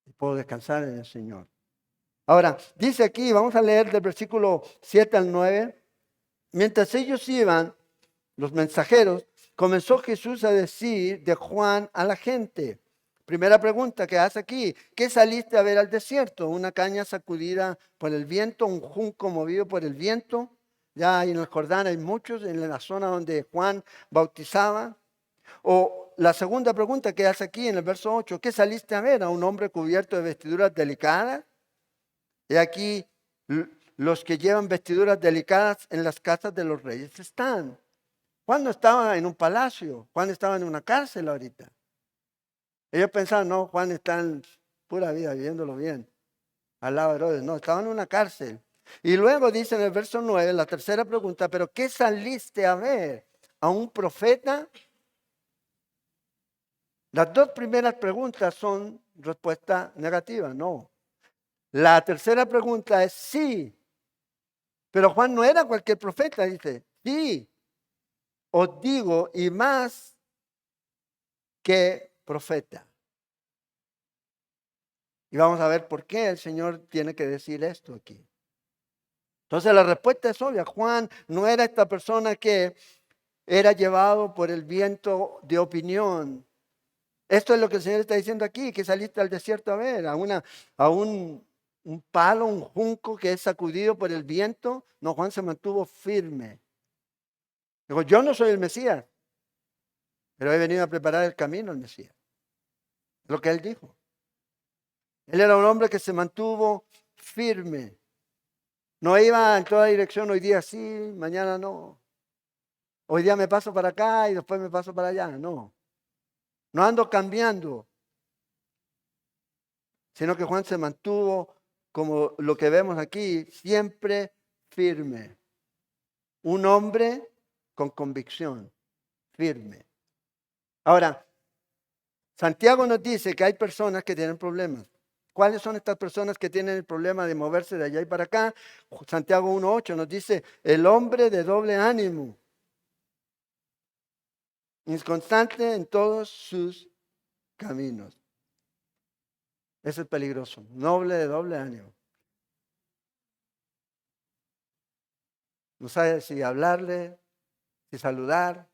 Y puedo descansar en el Señor. Ahora, dice aquí, vamos a leer del versículo 7 al 9. Mientras ellos iban, los mensajeros, comenzó Jesús a decir de Juan a la gente. Primera pregunta que hace aquí, ¿qué saliste a ver al desierto? ¿Una caña sacudida por el viento? ¿Un junco movido por el viento? Ya en el Jordán hay muchos, en la zona donde Juan bautizaba. O la segunda pregunta que hace aquí en el verso 8, ¿qué saliste a ver? ¿A un hombre cubierto de vestiduras delicadas? Y aquí los que llevan vestiduras delicadas en las casas de los reyes están. Juan no estaba en un palacio, Juan estaba en una cárcel ahorita. Ellos pensaban, no, Juan está en pura vida, viviéndolo bien, al lado de Herodes. No, estaba en una cárcel. Y luego dice en el verso 9, la tercera pregunta, ¿pero qué saliste a ver? ¿A un profeta? Las 2 primeras preguntas son respuesta negativa, no. La tercera pregunta es sí. Pero Juan no era cualquier profeta, dice, sí, os digo, y más que profeta. Y vamos a ver por qué el Señor tiene que decir esto aquí. Entonces la respuesta es obvia. Juan no era esta persona que era llevado por el viento de opinión. Esto es lo que el Señor está diciendo aquí, que saliste al desierto a ver, a un palo, un junco que es sacudido por el viento. No, Juan se mantuvo firme. Dijo, yo no soy el Mesías, pero he venido a preparar el camino al Mesías. Lo que él dijo. Él era un hombre que se mantuvo firme. No iba en toda dirección, hoy día sí, mañana no. Hoy día me paso para acá y después me paso para allá. No. No ando cambiando. Sino que Juan se mantuvo, como lo que vemos aquí, siempre firme. Un hombre con convicción, firme. Ahora, Santiago nos dice que hay personas que tienen problemas. ¿Cuáles son estas personas que tienen el problema de moverse de allá y para acá? Santiago 1:8 nos dice, el hombre de doble ánimo, inconstante en todos sus caminos. Eso es peligroso, noble de doble ánimo. No sabe si hablarle, si saludar.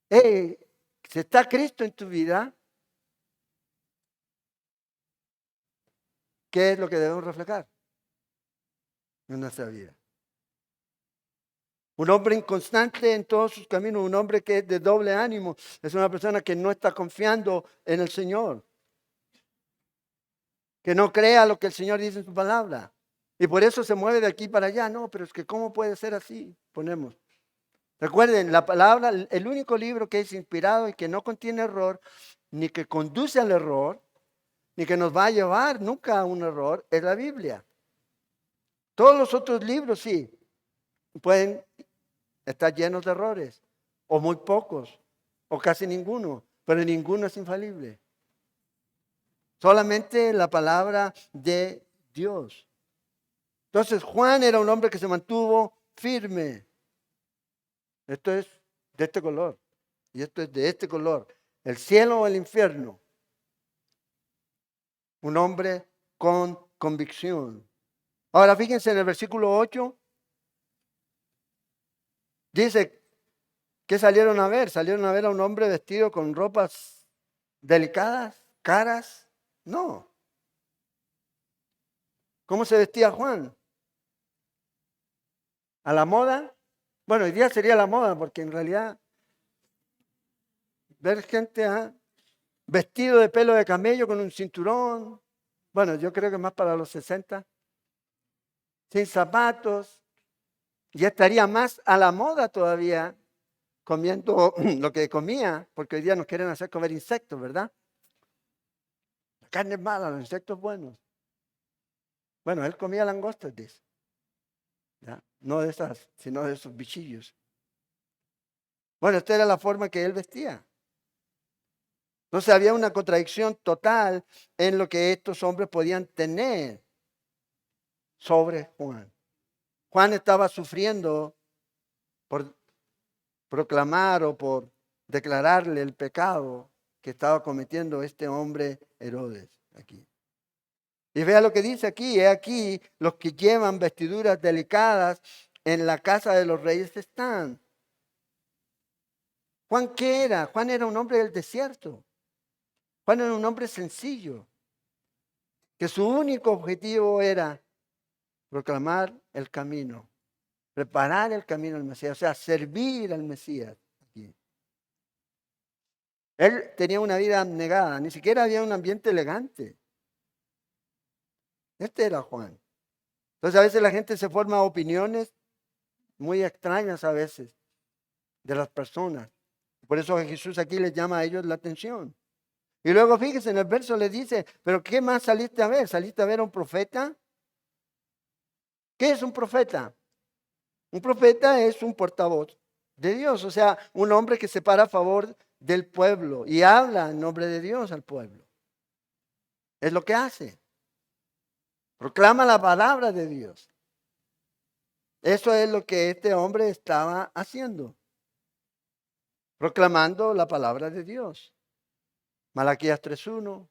Hey, si está Cristo en tu vida, ¿qué es lo que debemos reflejar en nuestra vida? Un hombre inconstante en todos sus caminos, un hombre que es de doble ánimo, es una persona que no está confiando en el Señor, que no crea lo que el Señor dice en su palabra. Y por eso se mueve de aquí para allá. No, pero es que ¿cómo puede ser así? Ponemos. Recuerden, la palabra, el único libro que es inspirado y que no contiene error, ni que conduce al error, ni que nos va a llevar nunca a un error, es la Biblia. Todos los otros libros sí, pueden estar llenos de errores, o muy pocos, o casi ninguno, pero ninguno es infalible. Solamente la palabra de Dios. Entonces Juan era un hombre que se mantuvo firme. Esto es de este color, y esto es de este color. El cielo o el infierno. Un hombre con convicción. Ahora fíjense en el versículo 8. Dice, ¿qué salieron a ver? ¿Salieron a ver a un hombre vestido con ropas delicadas, caras? No. ¿Cómo se vestía Juan? ¿A la moda? Bueno, hoy día sería la moda, porque en realidad ver gente vestido de pelo de camello con un cinturón, bueno, yo creo que más para los 60, sin zapatos, ya estaría más a la moda todavía comiendo lo que comía, porque hoy día nos quieren hacer comer insectos, ¿verdad? La carne es mala, los insectos buenos. Bueno, él comía langostas, dice. ¿Ya? No de esas, sino de esos bichillos. Bueno, esta era la forma que él vestía. Entonces había una contradicción total en lo que estos hombres podían tener sobre Juan. Juan estaba sufriendo por proclamar o por declararle el pecado que estaba cometiendo este hombre Herodes aquí. Y vea lo que dice aquí, he aquí los que llevan vestiduras delicadas en la casa de los reyes están. Juan, ¿qué era? Juan era un hombre del desierto. Juan era un hombre sencillo, que su único objetivo era proclamar el camino, preparar el camino al Mesías, o sea, servir al Mesías. Aquí. Él tenía una vida abnegada, ni siquiera había un ambiente elegante. Este era Juan. Entonces a veces la gente se forma opiniones muy extrañas a veces de las personas. Por eso Jesús aquí les llama a ellos la atención. Y luego fíjese, en el verso le dice, pero ¿qué más saliste a ver? ¿Saliste a ver a un profeta? ¿Qué es un profeta? Un profeta es un portavoz de Dios, o sea, un hombre que se para a favor del pueblo y habla en nombre de Dios al pueblo. Es lo que hace. Proclama la palabra de Dios. Eso es lo que este hombre estaba haciendo. Proclamando la palabra de Dios. Malaquías 3:1,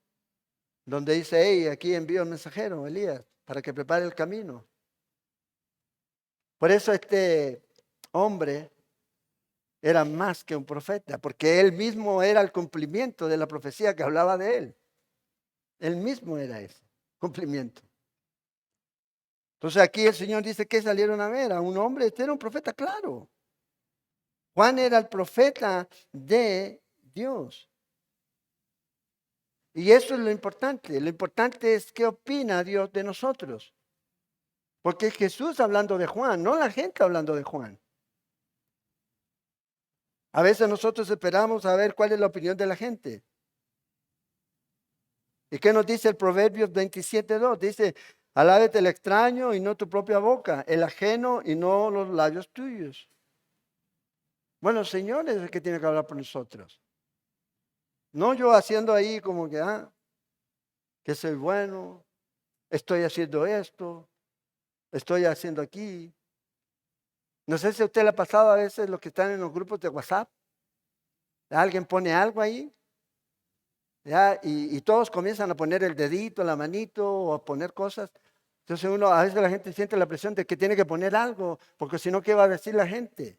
donde dice, hey, aquí envío el mensajero, Elías, para que prepare el camino. Por eso este hombre era más que un profeta, porque él mismo era el cumplimiento de la profecía que hablaba de él. Él mismo era ese cumplimiento. Entonces aquí el Señor dice que salieron a ver a un hombre, este era un profeta, claro. Juan era el profeta de Dios. Y eso es lo importante. Lo importante es qué opina Dios de nosotros. Porque es Jesús hablando de Juan, no la gente hablando de Juan. A veces nosotros esperamos a ver cuál es la opinión de la gente. ¿Y qué nos dice el Proverbios 27:2? Dice, alábete el extraño y no tu propia boca, el ajeno y no los labios tuyos. Bueno, el Señor es el que tiene que hablar por nosotros. No yo haciendo ahí como que soy bueno, estoy haciendo esto, estoy haciendo aquí. No sé si a usted le ha pasado a veces los que están en los grupos de WhatsApp. Alguien pone algo ahí, ¿ya? Y todos comienzan a poner el dedito, la manito o a poner cosas. Entonces a veces la gente siente la presión de que tiene que poner algo, porque si no, ¿qué va a decir la gente?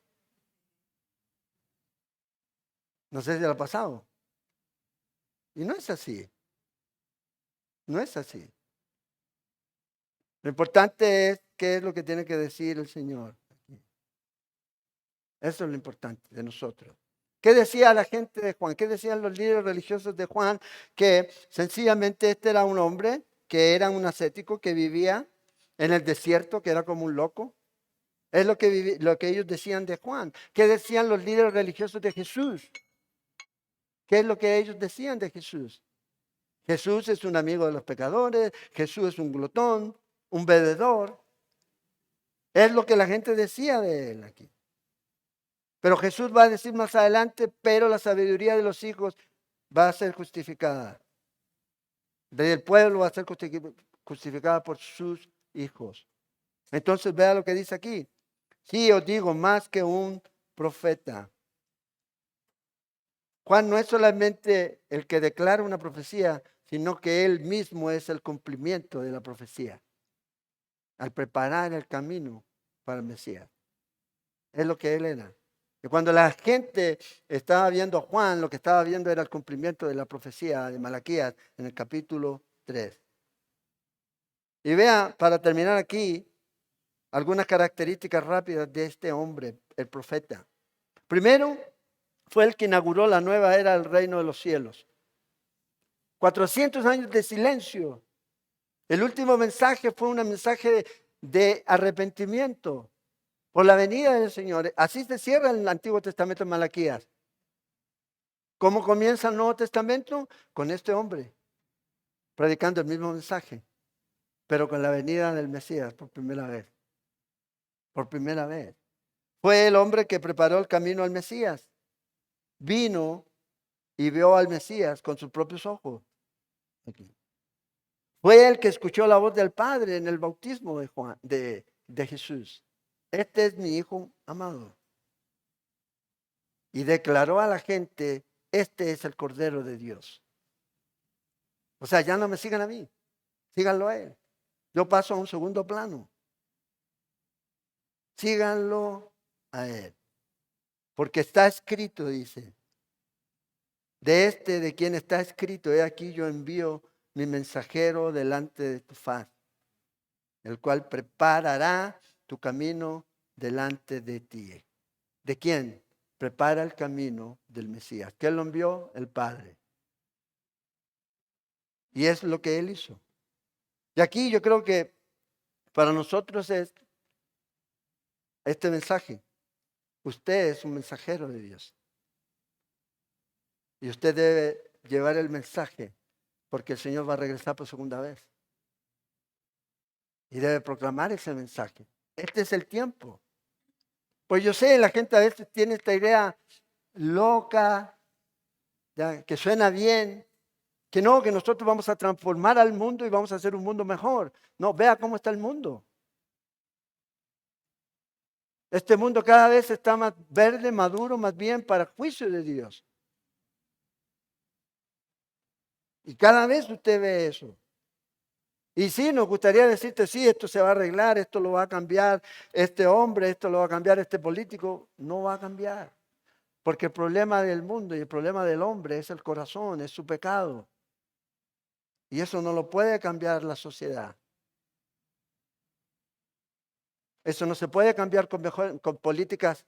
No sé si le ha pasado. Y no es así. No es así. Lo importante es qué es lo que tiene que decir el Señor. Eso es lo importante de nosotros. ¿Qué decía la gente de Juan? ¿Qué decían los líderes religiosos de Juan? Que sencillamente este era un hombre que era un ascético que vivía en el desierto, que era como un loco. Es lo que ellos decían de Juan. ¿Qué decían los líderes religiosos de Jesús? ¿Qué es lo que ellos decían de Jesús? Jesús es un amigo de los pecadores, Jesús es un glotón, un bebedor. Es lo que la gente decía de él aquí. Pero Jesús va a decir más adelante, pero la sabiduría de los hijos va a ser justificada. Del pueblo va a ser justificada por sus hijos. Entonces vea lo que dice aquí. Sí, os digo, más que un profeta. Juan no es solamente el que declara una profecía, sino que él mismo es el cumplimiento de la profecía, al preparar el camino para el Mesías. Es lo que él era. Y cuando la gente estaba viendo a Juan, lo que estaba viendo era el cumplimiento de la profecía de Malaquías en el capítulo 3. Y vea, para terminar aquí, algunas características rápidas de este hombre, el profeta. Primero, fue el que inauguró la nueva era del reino de los cielos. 400 años de silencio. El último mensaje fue un mensaje de arrepentimiento por la venida del Señor. Así se cierra el Antiguo Testamento en Malaquías. ¿Cómo comienza el Nuevo Testamento? Con este hombre, predicando el mismo mensaje, pero con la venida del Mesías por primera vez. Por primera vez. Fue el hombre que preparó el camino al Mesías. Vino y vio al Mesías con sus propios ojos. Aquí. Fue el que escuchó la voz del Padre en el bautismo de Jesús. Este es mi Hijo amado. Y declaró a la gente, este es el Cordero de Dios. O sea, ya no me sigan a mí, síganlo a él. Yo paso a un segundo plano. Síganlo a él. Porque está escrito, dice, de quien está escrito, he aquí yo envío mi mensajero delante de tu faz, el cual preparará tu camino delante de ti. ¿De quién? Prepara el camino del Mesías. ¿Quién lo envió? El Padre. Y es lo que él hizo. Y aquí yo creo que para nosotros es este mensaje. Usted es un mensajero de Dios. Y usted debe llevar el mensaje porque el Señor va a regresar por segunda vez. Y debe proclamar ese mensaje. Este es el tiempo. Pues yo sé, la gente a veces tiene esta idea loca, ya, que suena bien, que no, que nosotros vamos a transformar al mundo y vamos a hacer un mundo mejor. No, vea cómo está el mundo. Este mundo cada vez está más verde, maduro, más bien para juicio de Dios. Y cada vez usted ve eso. Y sí, nos gustaría decirte, sí, esto se va a arreglar, esto lo va a cambiar este hombre, esto lo va a cambiar este político. No va a cambiar. Porque el problema del mundo y el problema del hombre es el corazón, es su pecado. Y eso no lo puede cambiar la sociedad. Eso no se puede cambiar con políticas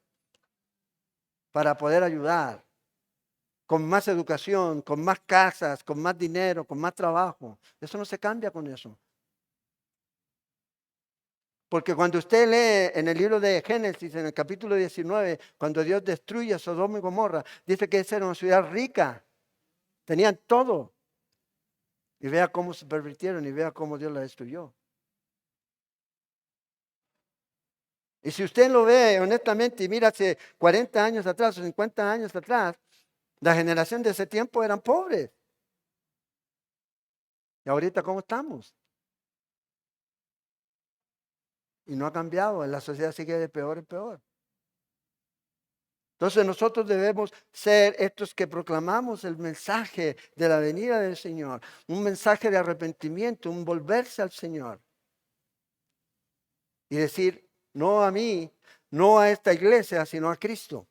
para poder ayudar, con más educación, con más casas, con más dinero, con más trabajo. Eso no se cambia con eso. Porque cuando usted lee en el libro de Génesis, en el capítulo 19, cuando Dios destruye a Sodoma y Gomorra, dice que esa era una ciudad rica. Tenían todo. Y vea cómo se pervirtieron y vea cómo Dios la destruyó. Y si usted lo ve honestamente y mira hace 40 años atrás o 50 años atrás, la generación de ese tiempo eran pobres. ¿Y ahorita cómo estamos? Y no ha cambiado, la sociedad sigue de peor en peor. Entonces nosotros debemos ser estos que proclamamos el mensaje de la venida del Señor, un mensaje de arrepentimiento, un volverse al Señor. y decir, no a mí, no a esta iglesia, sino a Cristo.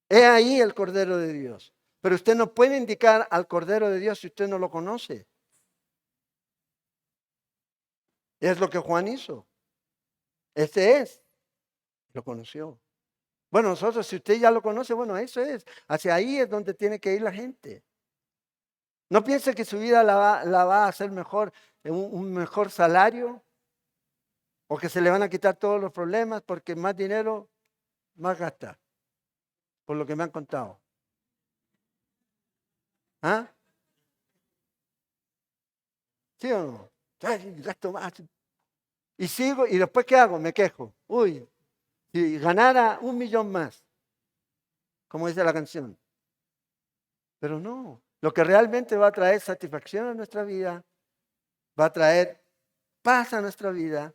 He ahí el Cordero de Dios. Pero usted no puede indicar al Cordero de Dios si usted no lo conoce. Es lo que Juan hizo. Este es. Lo conoció. Bueno, nosotros, si usted ya lo conoce, bueno, eso es. Hacia ahí es donde tiene que ir la gente. No piense que su vida la va a hacer mejor, un mejor salario, o que se le van a quitar todos los problemas, porque más dinero, más gasta, por lo que me han contado. ¿Ah? ¿Sí o no? Ay, gasto más. Y sigo, y después ¿qué hago? Me quejo. Uy, si ganara 1.000.000 más, como dice la canción. Pero no, lo que realmente va a traer satisfacción a nuestra vida, va a traer paz a nuestra vida,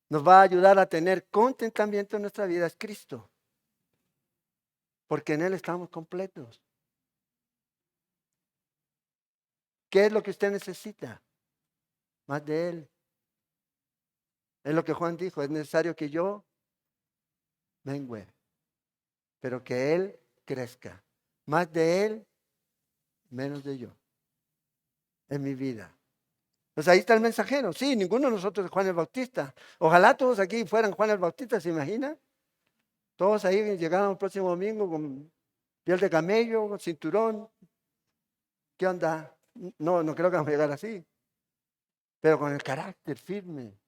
nos va a ayudar a tener contentamiento en nuestra vida, es Cristo. Porque en Él estamos completos. ¿Qué es lo que usted necesita? Más de Él. Es lo que Juan dijo, es necesario que yo mengüe, pero que Él crezca. Más de Él, menos de yo. En mi vida. Pues ahí está el mensajero. Sí, ninguno de nosotros es Juan el Bautista. Ojalá todos aquí fueran Juan el Bautista, ¿se imagina? Todos ahí llegaron el próximo domingo con piel de camello, con cinturón. ¿Qué onda? No, no creo que vamos a llegar así. Pero con el carácter firme,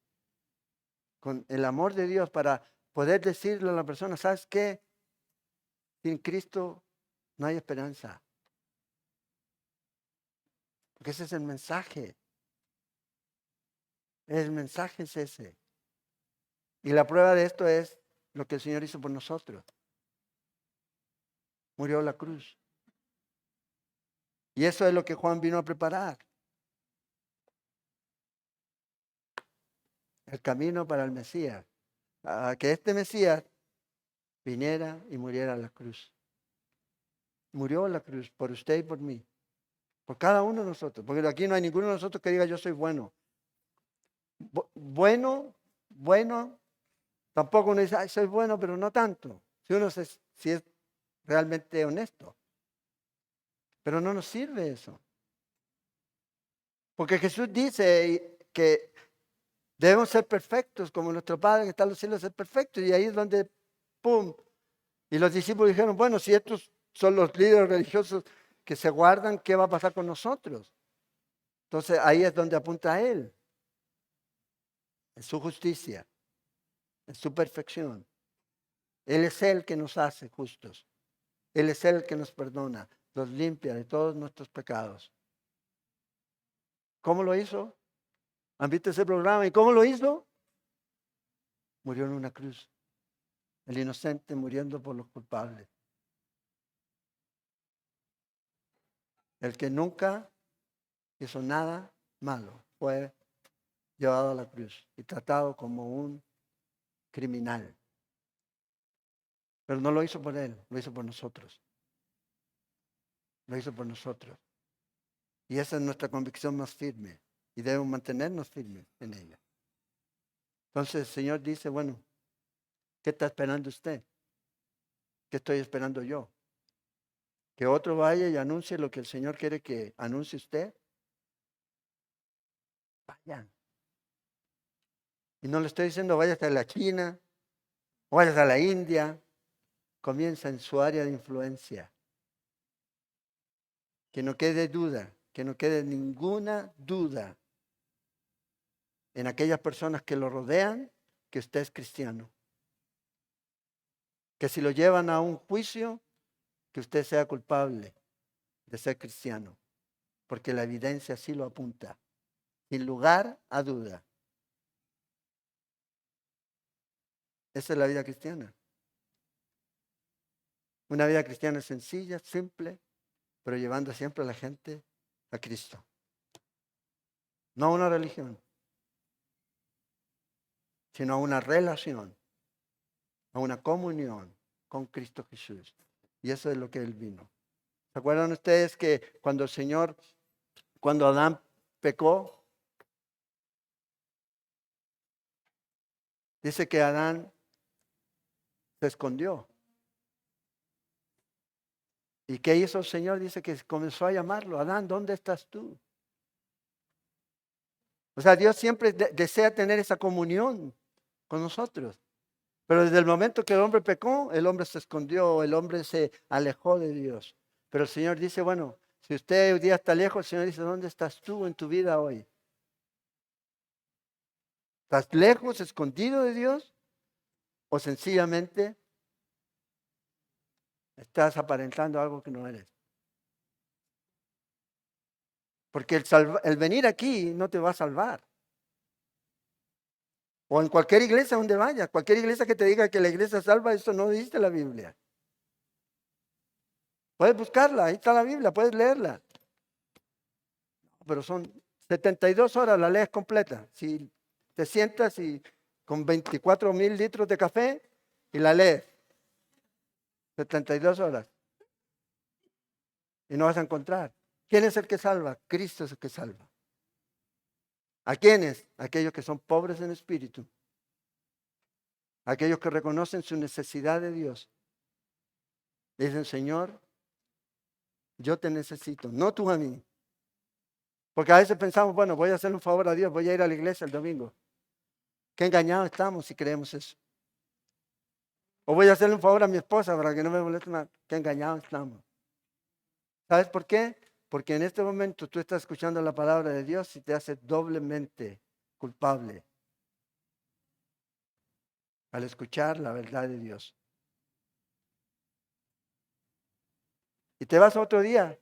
con el amor de Dios para poder decirle a la persona, ¿sabes qué? Sin Cristo no hay esperanza. Porque ese es el mensaje. El mensaje es ese. Y la prueba de esto es lo que el Señor hizo por nosotros. Murió en la cruz. Y eso es lo que Juan vino a preparar. El camino para el Mesías. A que este Mesías viniera y muriera en la cruz. Murió en la cruz por usted y por mí. Por cada uno de nosotros. Porque aquí no hay ninguno de nosotros que diga yo soy bueno. Bueno, tampoco uno dice, ay, soy bueno, pero no tanto. Si es realmente honesto. Pero no nos sirve eso. Porque Jesús dice que debemos ser perfectos, como nuestro Padre que está en los cielos es perfecto. Y ahí es donde, ¡pum! Y los discípulos dijeron, bueno, si estos son los líderes religiosos que se guardan, ¿qué va a pasar con nosotros? Entonces ahí es donde apunta a Él. En su justicia, en su perfección. Él es el que nos hace justos. Él es el que nos perdona, nos limpia de todos nuestros pecados. ¿Cómo lo hizo? ¿Han visto ese programa? ¿Y cómo lo hizo? Murió en una cruz. El inocente muriendo por los culpables. El que nunca hizo nada malo fue llevado a la cruz y tratado como un criminal. Pero no lo hizo por él, lo hizo por nosotros. Lo hizo por nosotros. Y esa es nuestra convicción más firme. Y debemos mantenernos firmes en ella. Entonces el Señor dice, bueno, ¿qué está esperando usted? ¿Qué estoy esperando yo? Que otro vaya y anuncie lo que el Señor quiere que anuncie usted. Vayan. Y no le estoy diciendo vaya hasta la China, o vaya a la India. Comienza en su área de influencia. Que no quede duda, que no quede ninguna duda en aquellas personas que lo rodean que usted es cristiano. Que si lo llevan a un juicio, que usted sea culpable de ser cristiano. Porque la evidencia así lo apunta. Sin lugar a duda. Esa es la vida cristiana. Una vida cristiana sencilla, simple, pero llevando siempre a la gente a Cristo. No a una religión, sino a una relación, a una comunión con Cristo Jesús. Y eso es lo que Él vino. ¿Se acuerdan ustedes que cuando Adán pecó, Dice que Adán se escondió. ¿Y qué hizo el Señor? Dice que comenzó a llamarlo. Adán, ¿dónde estás tú? O sea, Dios siempre desea tener esa comunión con nosotros. Pero desde el momento que el hombre pecó, el hombre se escondió, el hombre se alejó de Dios. Pero el Señor dice, bueno, si usted hoy día está lejos, el Señor dice, ¿dónde estás tú en tu vida hoy? ¿Estás lejos, escondido de Dios? ¿O sencillamente estás aparentando algo que no eres? Porque el venir aquí no te va a salvar. O en cualquier iglesia donde vayas, cualquier iglesia que te diga que la iglesia salva, eso no dice la Biblia. Puedes buscarla, ahí está la Biblia, puedes leerla. Pero son 72 horas, la lees completa. Si te sientas y con 24,000 litros de café y la lees. 72 horas. Y no vas a encontrar. ¿Quién es el que salva? Cristo es el que salva. ¿A quiénes? Aquellos que son pobres en espíritu. Aquellos que reconocen su necesidad de Dios. Dicen, Señor, yo te necesito, no tú a mí. Porque a veces pensamos, bueno, voy a hacerle un favor a Dios, voy a ir a la iglesia el domingo. Qué engañados estamos si creemos eso. O voy a hacerle un favor a mi esposa para que no me moleste más. Qué engañados estamos. ¿Sabes por qué? Porque en este momento tú estás escuchando la palabra de Dios y te hace doblemente culpable al escuchar la verdad de Dios. Y te vas otro día.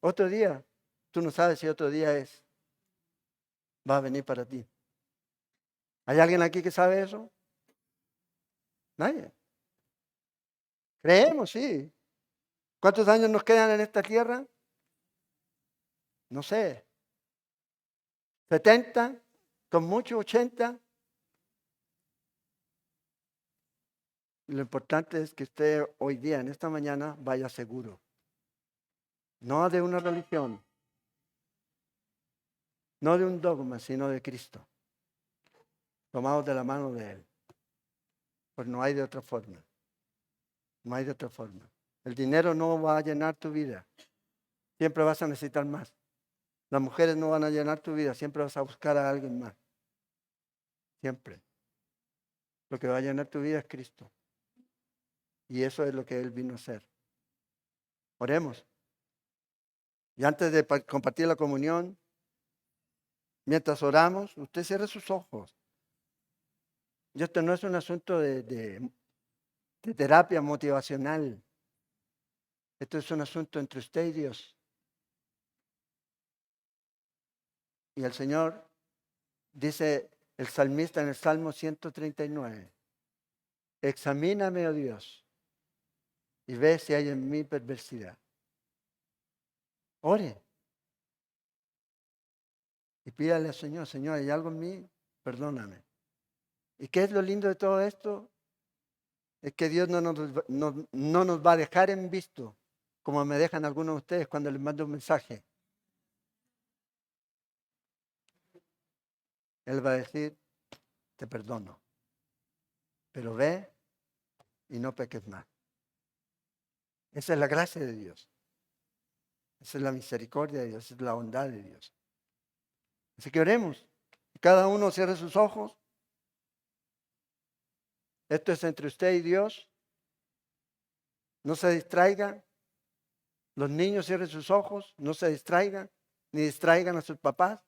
Otro día. Tú no sabes si otro día va a venir para ti. ¿Hay alguien aquí que sabe eso? Nadie. Creemos, sí. ¿Cuántos años nos quedan en esta tierra? No sé. 70, con mucho 80. Lo importante es que usted hoy día, en esta mañana, vaya seguro. No de una religión, no de un dogma, sino de Cristo. Tomados de la mano de Él. Pues no hay de otra forma. No hay de otra forma. El dinero no va a llenar tu vida. Siempre vas a necesitar más. Las mujeres no van a llenar tu vida. Siempre vas a buscar a alguien más. Siempre. Lo que va a llenar tu vida es Cristo. Y eso es lo que Él vino a hacer. Oremos. Y antes de compartir la comunión, mientras oramos, usted cierre sus ojos. Y esto no es un asunto de terapia motivacional. Esto es un asunto entre usted y Dios. Y el Señor, dice el salmista en el Salmo 139, examíname, oh Dios, y ve si hay en mí perversidad. Ore. Y pídale al Señor, Señor, ¿hay algo en mí? Perdóname. ¿Y qué es lo lindo de todo esto? Es que Dios no nos va a dejar en visto, como me dejan algunos de ustedes cuando les mando un mensaje. Él va a decir, te perdono, pero ve y no peques más. Esa es la gracia de Dios. Esa es la misericordia de Dios, esa es la bondad de Dios. Así que oremos. Cada uno cierre sus ojos. Esto es entre usted y Dios. No se distraiga. Los niños cierren sus ojos. No se distraigan. Ni distraigan a sus papás.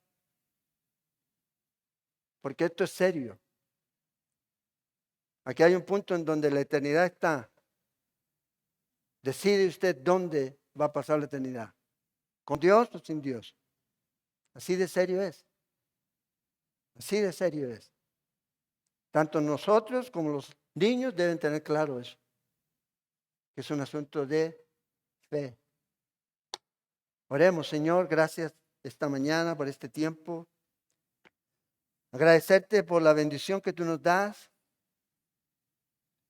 Porque esto es serio. Aquí hay un punto en donde la eternidad está. Decide usted dónde va a pasar la eternidad. ¿Con Dios o sin Dios? Así de serio es. Así de serio es. Tanto nosotros como los niños deben tener claro eso. Que es un asunto de fe. Oremos, Señor, gracias esta mañana por este tiempo. Agradecerte por la bendición que tú nos das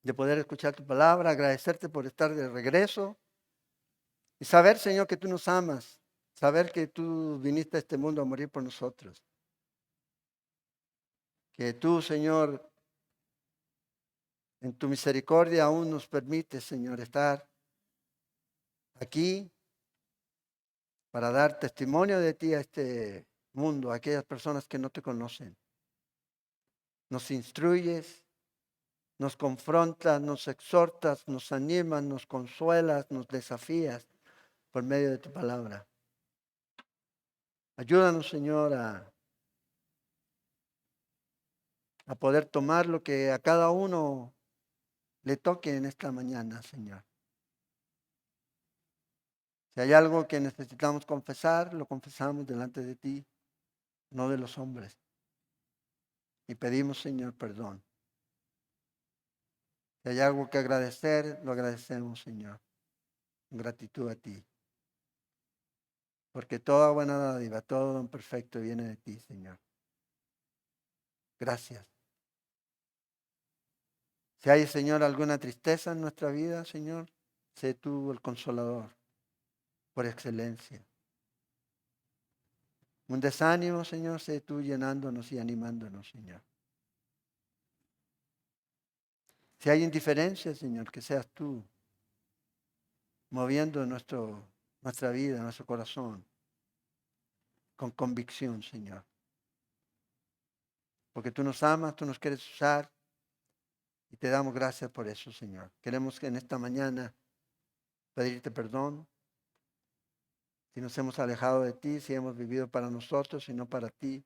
de poder escuchar tu palabra. Agradecerte por estar de regreso. Y saber, Señor, que tú nos amas. Saber que tú viniste a este mundo a morir por nosotros. que tú, Señor, en tu misericordia aún nos permites, Señor, estar aquí para dar testimonio de ti a este mundo, a aquellas personas que no te conocen. Nos instruyes, nos confrontas, nos exhortas, nos animas, nos consuelas, nos desafías por medio de tu palabra. Ayúdanos, Señor, a poder tomar lo que a cada uno le toque en esta mañana, Señor. Si hay algo que necesitamos confesar, lo confesamos delante de ti, no de los hombres. Y pedimos, Señor, perdón. Si hay algo que agradecer, lo agradecemos, Señor, en gratitud a ti. Porque toda buena dádiva, todo don perfecto viene de ti, Señor. Gracias. Si hay, Señor, alguna tristeza en nuestra vida, Señor, sé tú el consolador por excelencia. Un desánimo, Señor, sé tú llenándonos y animándonos, Señor. Si hay indiferencia, Señor, que seas tú moviendo nuestra vida, nuestro corazón, con convicción, Señor. Porque tú nos amas, tú nos quieres usar y te damos gracias por eso, Señor. Queremos que en esta mañana pedirte perdón si nos hemos alejado de ti, si hemos vivido para nosotros y no para ti.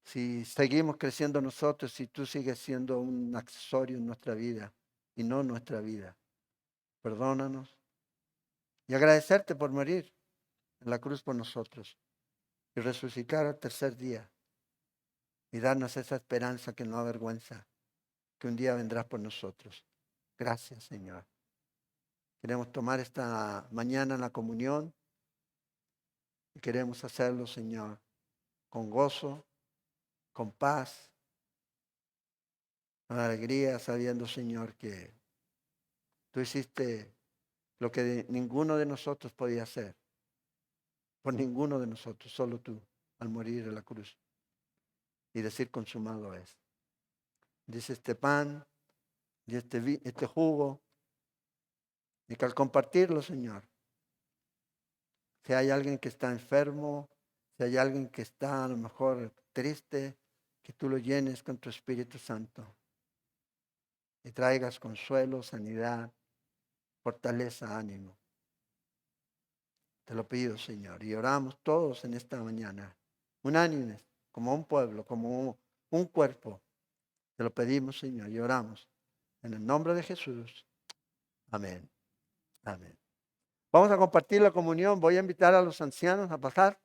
Si seguimos creciendo nosotros, si tú sigues siendo un accesorio en nuestra vida y no nuestra vida. Perdónanos. Y agradecerte por morir en la cruz por nosotros y resucitar al tercer día y darnos esa esperanza que no avergüenza, que un día vendrás por nosotros. Gracias, Señor. Queremos tomar esta mañana la comunión y queremos hacerlo, Señor, con gozo, con paz, con alegría, sabiendo, Señor, que tú hiciste lo que ninguno de nosotros podía hacer. Por ninguno de nosotros, solo tú, al morir en la cruz. Y decir consumado es. Dice este pan y este jugo. Y que al compartirlo, Señor, si hay alguien que está enfermo, si hay alguien que está a lo mejor triste, que tú lo llenes con tu Espíritu Santo. Y traigas consuelo, sanidad, fortaleza, ánimo. Te lo pido, Señor. Y oramos todos en esta mañana, unánimes, como un pueblo, como un cuerpo. Te lo pedimos, Señor, y oramos. En el nombre de Jesús. Amén. Amén. Vamos a compartir la comunión. Voy a invitar a los ancianos a pasar.